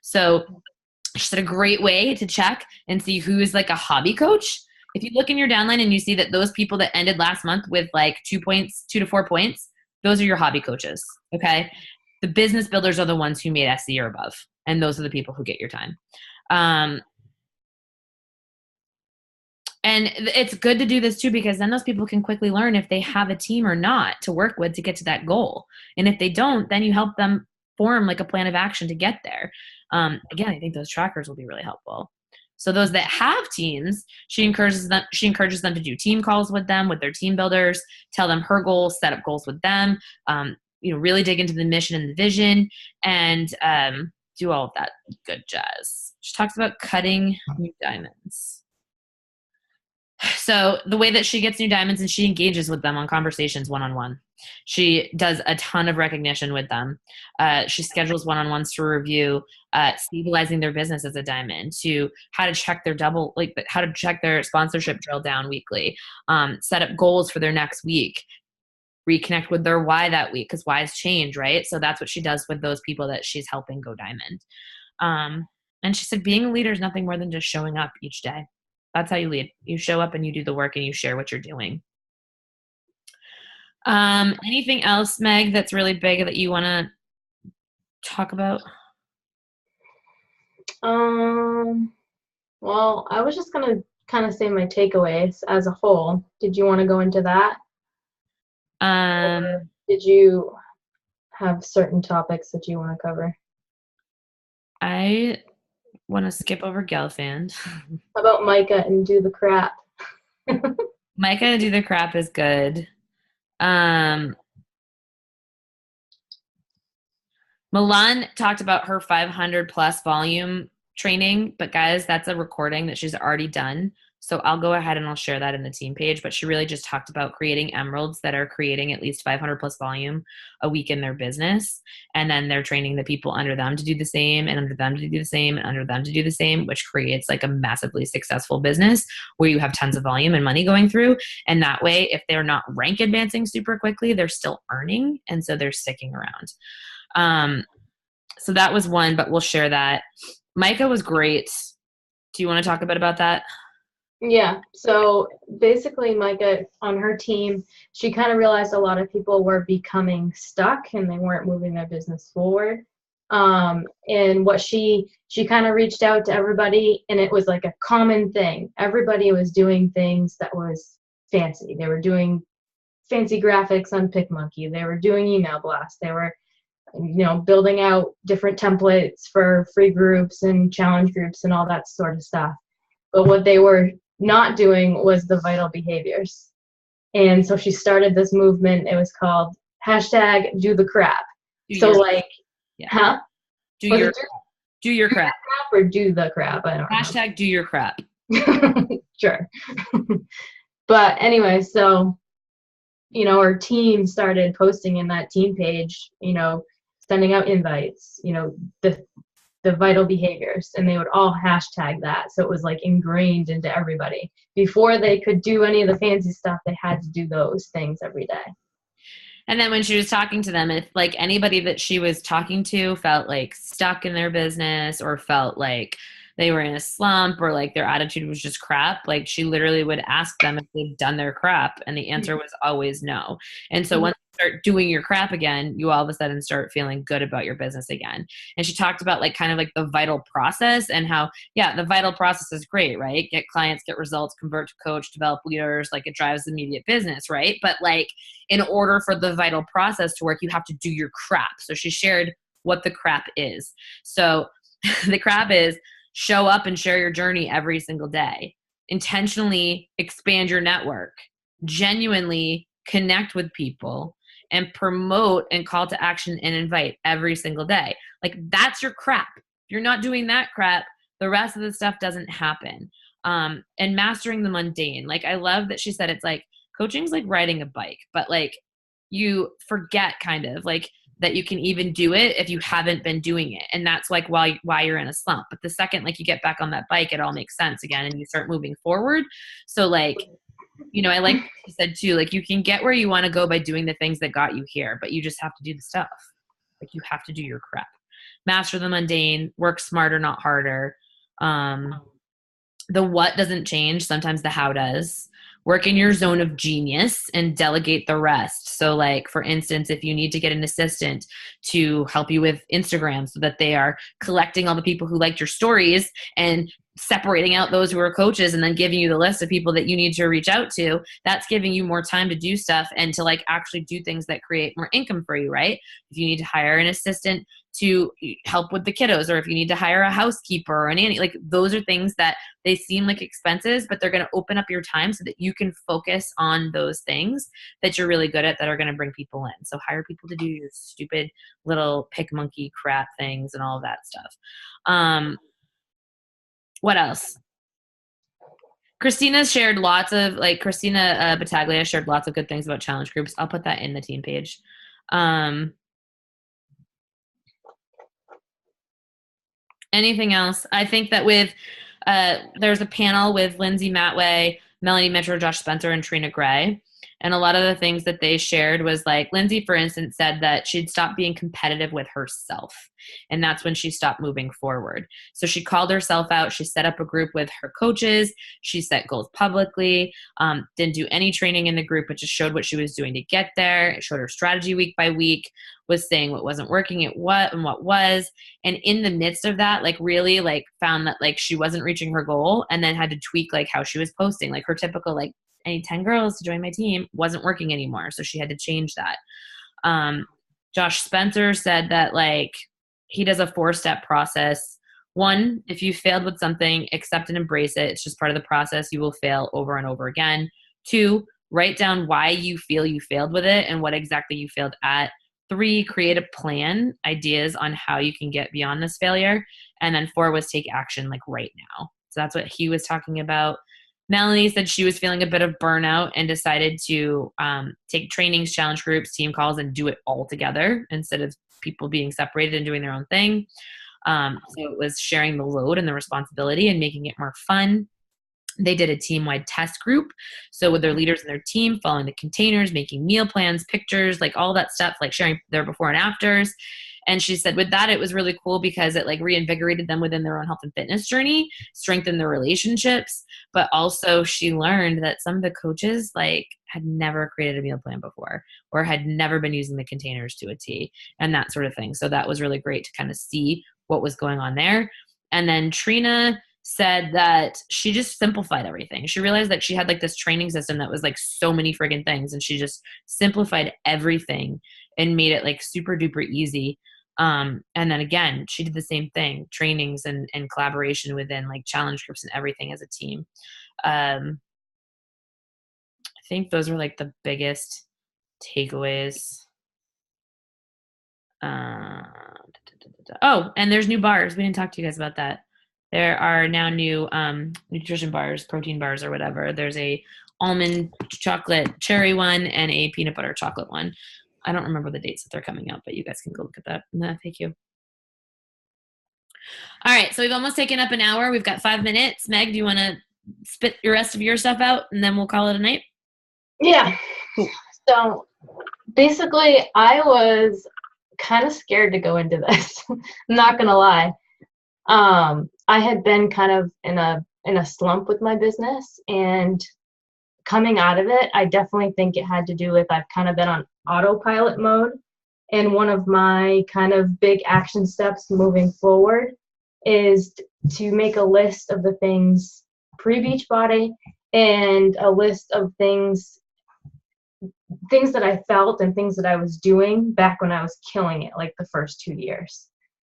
So she said a great way to check and see who is like a hobby coach. If you look in your downline and you see that those people that ended last month with like 2 to 4 points, those are your hobby coaches. Okay. The business builders are the ones who made SC or above. And those are the people who get your time. And it's good to do this too, because then those people can quickly learn if they have a team or not to work with to get to that goal. And if they don't, then you help them form like a plan of action to get there. Again, I think those trackers will be really helpful. So those that have teams, she encourages them to do team calls with them, with their team builders, tell them her goals, set up goals with them, really dig into the mission and the vision, and do all of that good jazz. She talks about cutting new diamonds. So the way that she gets new diamonds is she engages with them on conversations one-on-one. She does a ton of recognition with them. She schedules one-on-ones to review stabilizing their business as a diamond, to how to check their sponsorship drill down weekly, set up goals for their next week, reconnect with their why that week, because whys change, right? So that's what she does with those people that she's helping go diamond. And she said being a leader is nothing more than just showing up each day. That's how you lead. You show up and you do the work and you share what you're doing. Anything else, Meg, that's really big that you want to talk about? Well, I was just going to kind of say my takeaways as a whole. Did you want to go into that? Or did you have certain topics that you want to cover? I want to skip over Gelfand. How about Micah and do the crap? Micah do the crap is good. Milan talked about her 500 plus volume training, but guys, that's a recording that she's already done. So I'll go ahead and I'll share that in the team page, but she really just talked about creating emeralds that are creating at least 500 plus volume a week in their business. And then they're training the people under them to do the same, and under them to do the same, and under them to do the same, which creates like a massively successful business where you have tons of volume and money going through. And that way, if they're not rank advancing super quickly, they're still earning. And so they're sticking around. So that was one, but we'll share that. Micah was great. Do you want to talk a bit about that? Yeah. So basically, Micah, on her team, she kind of realized a lot of people were becoming stuck and they weren't moving their business forward. And what she kind of reached out to everybody, and it was like a common thing. Everybody was doing things that was fancy. They were doing fancy graphics on PicMonkey. They were doing email blasts. They were building out different templates for free groups and challenge groups and all that sort of stuff. But what they were not doing was the vital behaviors. And so she started this movement. It was called #do the crap. Do your crap or do the crap. I don't know. #do your crap. Sure. But anyway, so, our team started posting in that team page, sending out invites, the the vital behaviors, and they would all hashtag that. So it was like ingrained into everybody. Before they could do any of the fancy stuff, they had to do those things every day. And then when she was talking to them, if like anybody that she was talking to felt like stuck in their business or felt like they were in a slump or like their attitude was just crap, like she literally would ask them if they'd done their crap. And the answer was always no. And so once you start doing your crap again, you all of a sudden start feeling good about your business again. And she talked about like kind of like the vital process and how, yeah, the vital process is great, right? Get clients, get results, convert to coach, develop leaders, like it drives immediate business, right? But like, in order for the vital process to work, you have to do your crap. So she shared what the crap is. So the crap is show up and share your journey every single day. Intentionally expand your network. Genuinely connect with people and promote and call to action and invite every single day. Like that's your crap. If you're not doing that crap, the rest of the stuff doesn't happen. And mastering the mundane. Like I love that she said it's like coaching's like riding a bike, but like you forget kind of like that you can even do it if you haven't been doing it. And that's like why you're in a slump. But the second like you get back on that bike, it all makes sense again and you start moving forward. So like, you know, I like you said too, like you can get where you want to go by doing the things that got you here, but you just have to do the stuff. Like you have to do your crap. Master the mundane, work smarter, not harder. The what doesn't change. Sometimes the how does. Work in your zone of genius and delegate the rest. So like, for instance, if you need to get an assistant to help you with Instagram so that they are collecting all the people who liked your stories and separating out those who are coaches and then giving you the list of people that you need to reach out to, that's giving you more time to do stuff and to like actually do things that create more income for you, right? If you need to hire an assistant to help with the kiddos, or if you need to hire a housekeeper or a nanny, like those are things that they seem like expenses, but they're going to open up your time so that you can focus on those things that you're really good at that are going to bring people in. So hire people to do your stupid little pick monkey crap things and all of that stuff. What else? Christina shared lots of like Christina Battaglia shared lots of good things about challenge groups. I'll put that in the team page. Anything else? I think that with there's a panel with Lindsay Matway, Melanie Mitchell, Josh Spencer, and Trina Gray. And a lot of the things that they shared was like Lindsay, for instance, said that she'd stopped being competitive with herself. And that's when she stopped moving forward. So she called herself out. She set up a group with her coaches. She set goals publicly, didn't do any training in the group, but just showed what she was doing to get there. It showed her strategy week by week, was saying what wasn't working at what and what was. And in the midst of that, like really like found that like she wasn't reaching her goal and then had to tweak like how she was posting, like her typical like I need 10 girls to join my team wasn't working anymore. So she had to change that. Josh Spencer said that like he does a 4-step process. 1, if you failed with something, accept and embrace it. It's just part of the process. You will fail over and over again. 2, write down why you feel you failed with it and what exactly you failed at. 3, create a plan, ideas on how you can get beyond this failure. And then 4 was take action like right now. So that's what he was talking about. Melanie said she was feeling a bit of burnout and decided to take trainings, challenge groups, team calls, and do it all together instead of people being separated and doing their own thing. So it was sharing the load and the responsibility and making it more fun. They did a team-wide test group. So with their leaders and their team, following the containers, making meal plans, pictures, like all that stuff, like sharing their before and afters. And she said with that, it was really cool because it like reinvigorated them within their own health and fitness journey, strengthened their relationships. But also she learned that some of the coaches like had never created a meal plan before or had never been using the containers to a T and that sort of thing. So that was really great to kind of see what was going on there. And then Trina said that she just simplified everything. She realized that she had like this training system that was like so many friggin' things and she just simplified everything and made it like super duper easy. And then again, she did the same thing, trainings and collaboration within like challenge groups and everything as a team. I think those were like the biggest takeaways. Oh, and there's new bars. We didn't talk to you guys about that. There are now new nutrition bars, protein bars or whatever. There's a almond chocolate cherry one and a peanut butter chocolate one. I don't remember the dates that they're coming out, but you guys can go look at that. No, thank you. All right, so we've almost taken up an hour. We've got 5 minutes. Meg, do you want to spit the rest of your stuff out, and then we'll call it a night? Yeah. Cool. So basically, I was kind of scared to go into this. I'm not gonna lie. I had been kind of in a slump with my business, and coming out of it, I definitely think it had to do with I've kind of been on autopilot mode. And one of my kind of big action steps moving forward is to make a list of the things pre-Beachbody and a list of things that I felt and things that I was doing back when I was killing it, like the first 2 years.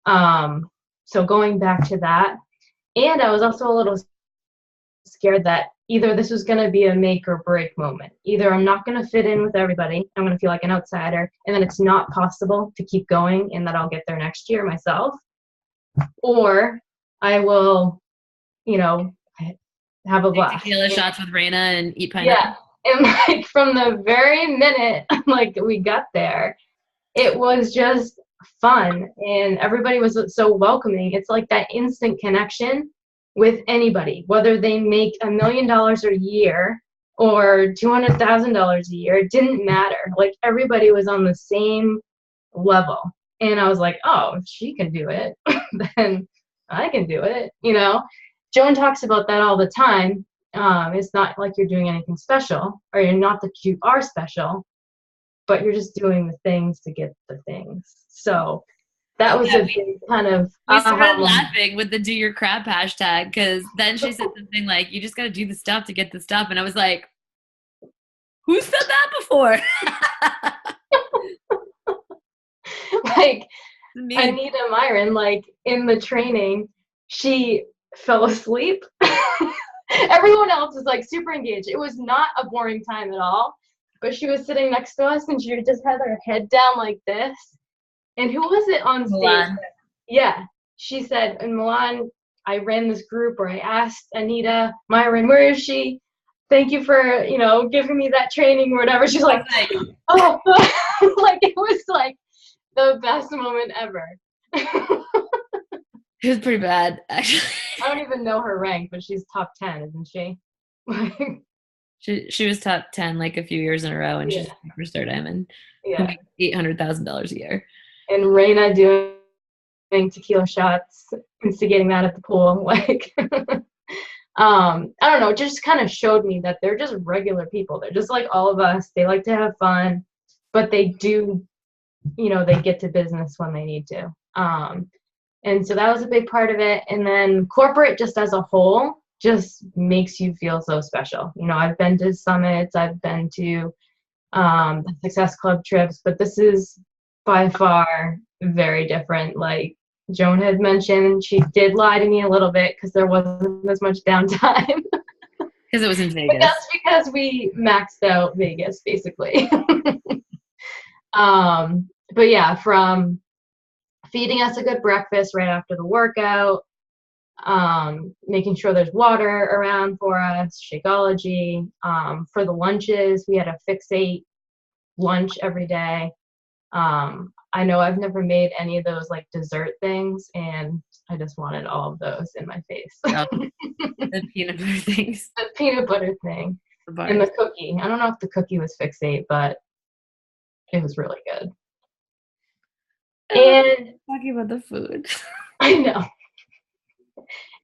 So going back to that, and I was also a little scared that either this was going to be a make or break moment. Either I'm not going to fit in with everybody, I'm going to feel like an outsider, and then it's not possible to keep going and that I'll get there next year myself, or I will, you know, have a Take blast. tequila shots with Raina and eat pineapple. Yeah. And like from the very minute like we got there, it was just fun and everybody was so welcoming. It's like that instant connection with anybody, whether they make $1 million a year or $200,000 a year. It didn't matter. Like everybody was on the same level. And I was like, oh, if she can do it, then I can do it. You know, Joan talks about that all the time. It's not like you're doing anything special, or you're not that you are special, but you're just doing the things to get the things. So that was a big kind of we started laughing with the do your crap hashtag, because then she said something like, you just got to do the stuff to get the stuff. And I was like, who said that before? Like Anita Myron, like in the training, she fell asleep. Everyone else was like super engaged. It was not a boring time at all, but she was sitting next to us and she just had her head down like this. And who was it on stage? Milan. Yeah, she said, in Milan, I ran this group, or I asked Anita Myron, where is she? Thank you for, giving me that training or whatever. She's like, oh, like it was like the best moment ever. It was pretty bad, actually. I don't even know her rank, but she's top 10, isn't she? She was top 10 like a few years in a row, and she's a superstar diamond. Yeah. $800,000 a year. And Raina doing tequila shots, instigating that at the pool. Like, I don't know, it just kind of showed me that they're just regular people. They're just like all of us. They like to have fun, but they do, they get to business when they need to. And so that was a big part of it. And then corporate just as a whole just makes you feel so special. I've been to summits, I've been to the Success Club trips, but this is by far very different. Like Joan had mentioned, she did lie to me a little bit because there wasn't as much downtime. Because it was in Vegas. But that's because we maxed out Vegas, basically. But yeah, from feeding us a good breakfast right after the workout, making sure there's water around for us, Shakeology. For the lunches, we had a fixate lunch every day. I know I've never made any of those like dessert things, and I just wanted all of those in my face. Oh, the peanut butter things. The peanut butter thing. And the cookie. I don't know if the cookie was fixate, but it was really good. And talking about the food. I know.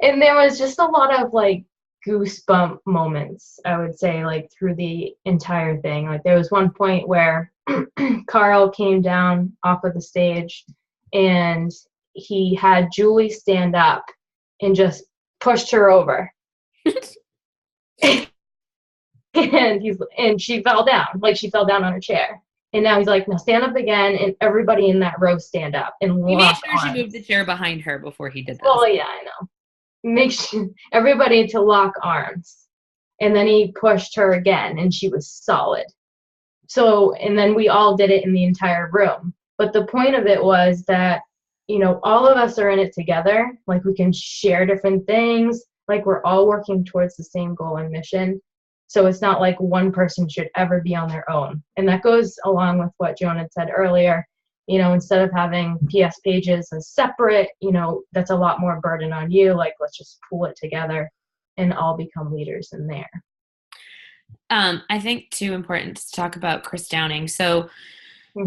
And there was just a lot of like goosebump moments, I would say, like through the entire thing. Like there was one point where Carl came down off of the stage and he had Julie stand up and just pushed her over. and she fell down. Like she fell down on her chair. And now he's like, now stand up again, and everybody in that row stand up and he lock made sure arms. She moved the chair behind her before he did this. Oh yeah, I know. Make sure everybody to lock arms. And then he pushed her again, and she was solid. So, and then we all did it in the entire room. But the point of it was that, all of us are in it together. Like we can share different things. Like we're all working towards the same goal and mission. So it's not like one person should ever be on their own. And that goes along with what Joan had said earlier. instead of having PS pages as separate, that's a lot more burden on you. Like, let's just pull it together and all become leaders in there. I think too important to talk about Chris Downing. So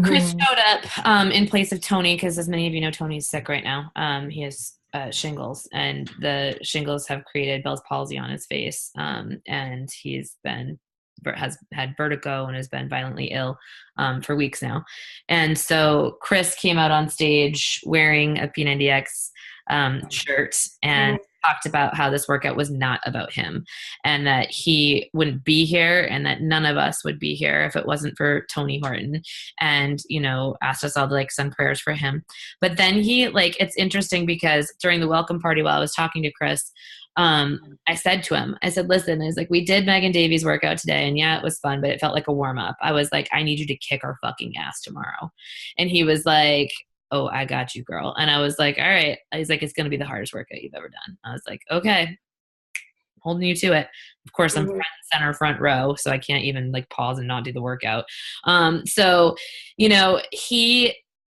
Chris Mm-hmm. showed up in place of Tony because, as many of you know, Tony's sick right now. He has shingles, and the shingles have created Bell's palsy on his face, and has had vertigo and has been violently ill for weeks now. And so Chris came out on stage wearing a P90X shirt and talked about how this workout was not about him, and that he wouldn't be here, and that none of us would be here if it wasn't for Tony Horton, and asked us all to like send prayers for him. But then it's interesting because during the welcome party, while I was talking to Chris, I said to him, I said, listen, I was like, we did Megan Davies workout today, and yeah, it was fun, but it felt like a warm-up. I was like, I need you to kick our fucking ass tomorrow. And he was like, oh, I got you, girl. And I was like, all right. He's like, it's going to be the hardest workout you've ever done. I was like, okay, holding you to it. Of course, I'm front center, front row, so I can't even like pause and not do the workout. So,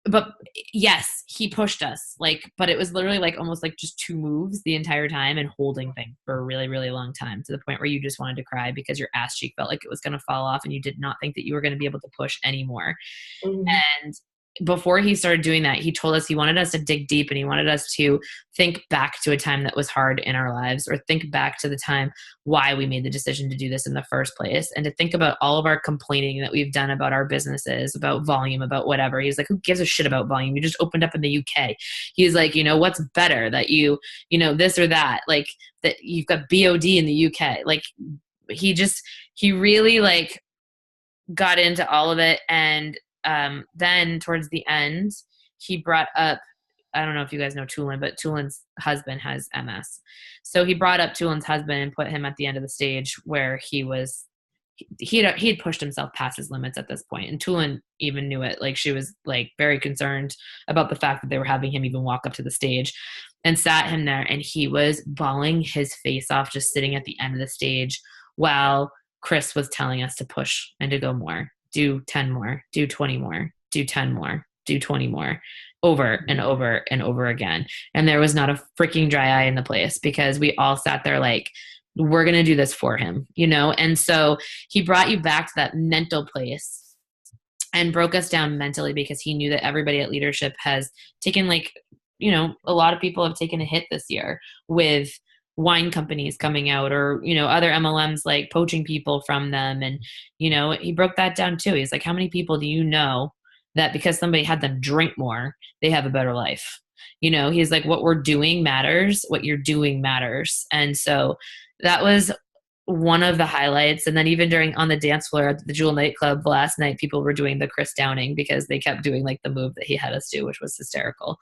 but yes, he pushed us, but it was literally like almost like just two moves the entire time and holding things for a really, really long time, to the point where you just wanted to cry because your ass cheek felt like it was going to fall off and you did not think that you were going to be able to push anymore. Mm-hmm. And before he started doing that, he told us he wanted us to dig deep, and he wanted us to think back to a time that was hard in our lives, or think back to the time why we made the decision to do this in the first place, and to think about all of our complaining that we've done about our businesses, about volume, about whatever. He's like, who gives a shit about volume? You just opened up in the UK. He's like, what's better, that this or that, like that you've got BOD in the UK. Like he really like got into all of it. And then towards the end, he brought up, I don't know if you guys know Tulin, but Tulin's husband has MS. So he brought up Tulin's husband and put him at the end of the stage where he had pushed himself past his limits at this point. And Tulin even knew it. Like, she was like very concerned about the fact that they were having him even walk up to the stage, and sat him there. And he was bawling his face off, just sitting at the end of the stage while Chris was telling us to push and to go more, do 10 more, do 20 more, do 10 more, do 20 more, over and over and over again. And there was not a freaking dry eye in the place, because we all sat there like, we're going to do this for him, And so he brought you back to that mental place and broke us down mentally, because he knew that everybody at leadership has taken a lot of people have taken a hit this year with wine companies coming out, or other MLMs like poaching people from them. And he broke that down too. He's like, how many people do you know that because somebody had them drink more, they have a better life? He's like, what we're doing matters, what you're doing matters. And so that was one of the highlights. And then even on the dance floor at the Jewel nightclub last night, people were doing the Chris Downing, because they kept doing like the move that he had us do, which was hysterical.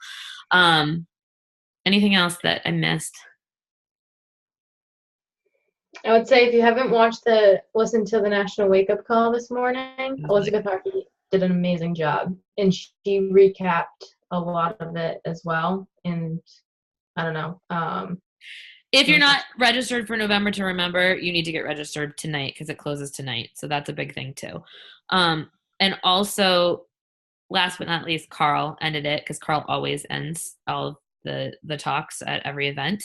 Anything else that I missed? I would say, if you haven't listened to the National Wake Up Call this morning, Elizabeth Harkey did an amazing job, and she recapped a lot of it as well. And I don't know. If you're not registered for November to Remember, you need to get registered tonight, because it closes tonight. So that's a big thing too. And also, last but not least, Carl ended it, because Carl always ends all of the talks at every event.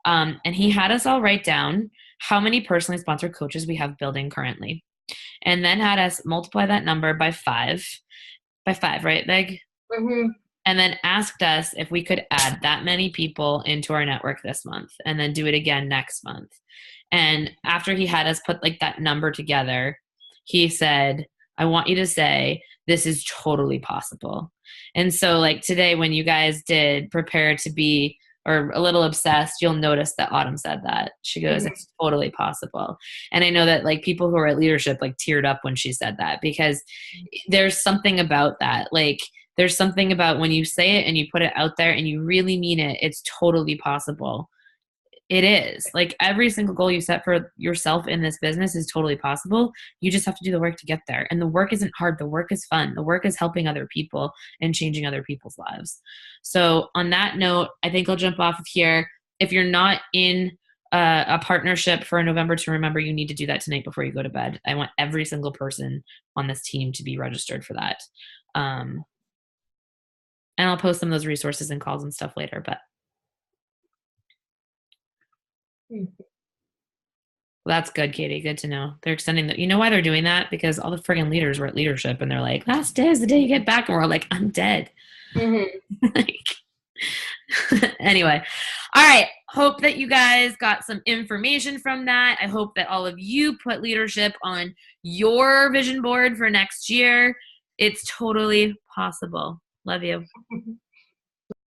And he had us all write down how many personally sponsored coaches we have building currently, and then had us multiply that number by five, right, Meg? Mm-hmm. And then asked us if we could add that many people into our network this month, and then do it again next month. And after he had us put like that number together, he said, I want you to say, this is totally possible. And so like today, when you guys did Prepare to Be, or A Little Obsessed, you'll notice that Autumn said that. She goes, it's totally possible. And I know that like people who are at leadership like teared up when she said that, because there's something about that. Like, there's something about when you say it and you put it out there and you really mean it, it's totally possible. It is. Like, every single goal you set for yourself in this business is totally possible. You just have to do the work to get there. And the work isn't hard. The work is fun. The work is helping other people and changing other people's lives. So on that note, I think I'll jump off of here. If you're not in a partnership for November to Remember, you need to do that tonight before you go to bed. I want every single person on this team to be registered for that. And I'll post some of those resources and calls and stuff later. But that's good, Katie. Good to know. They're extending the, you know why they're doing that? Because all the friggin' leaders were at leadership and they're like, last day is the day you get back. And we're like, I'm dead. Like, anyway. All right. Hope that you guys got some information from that. I hope that all of you put leadership on your vision board for next year. It's totally possible. Love you.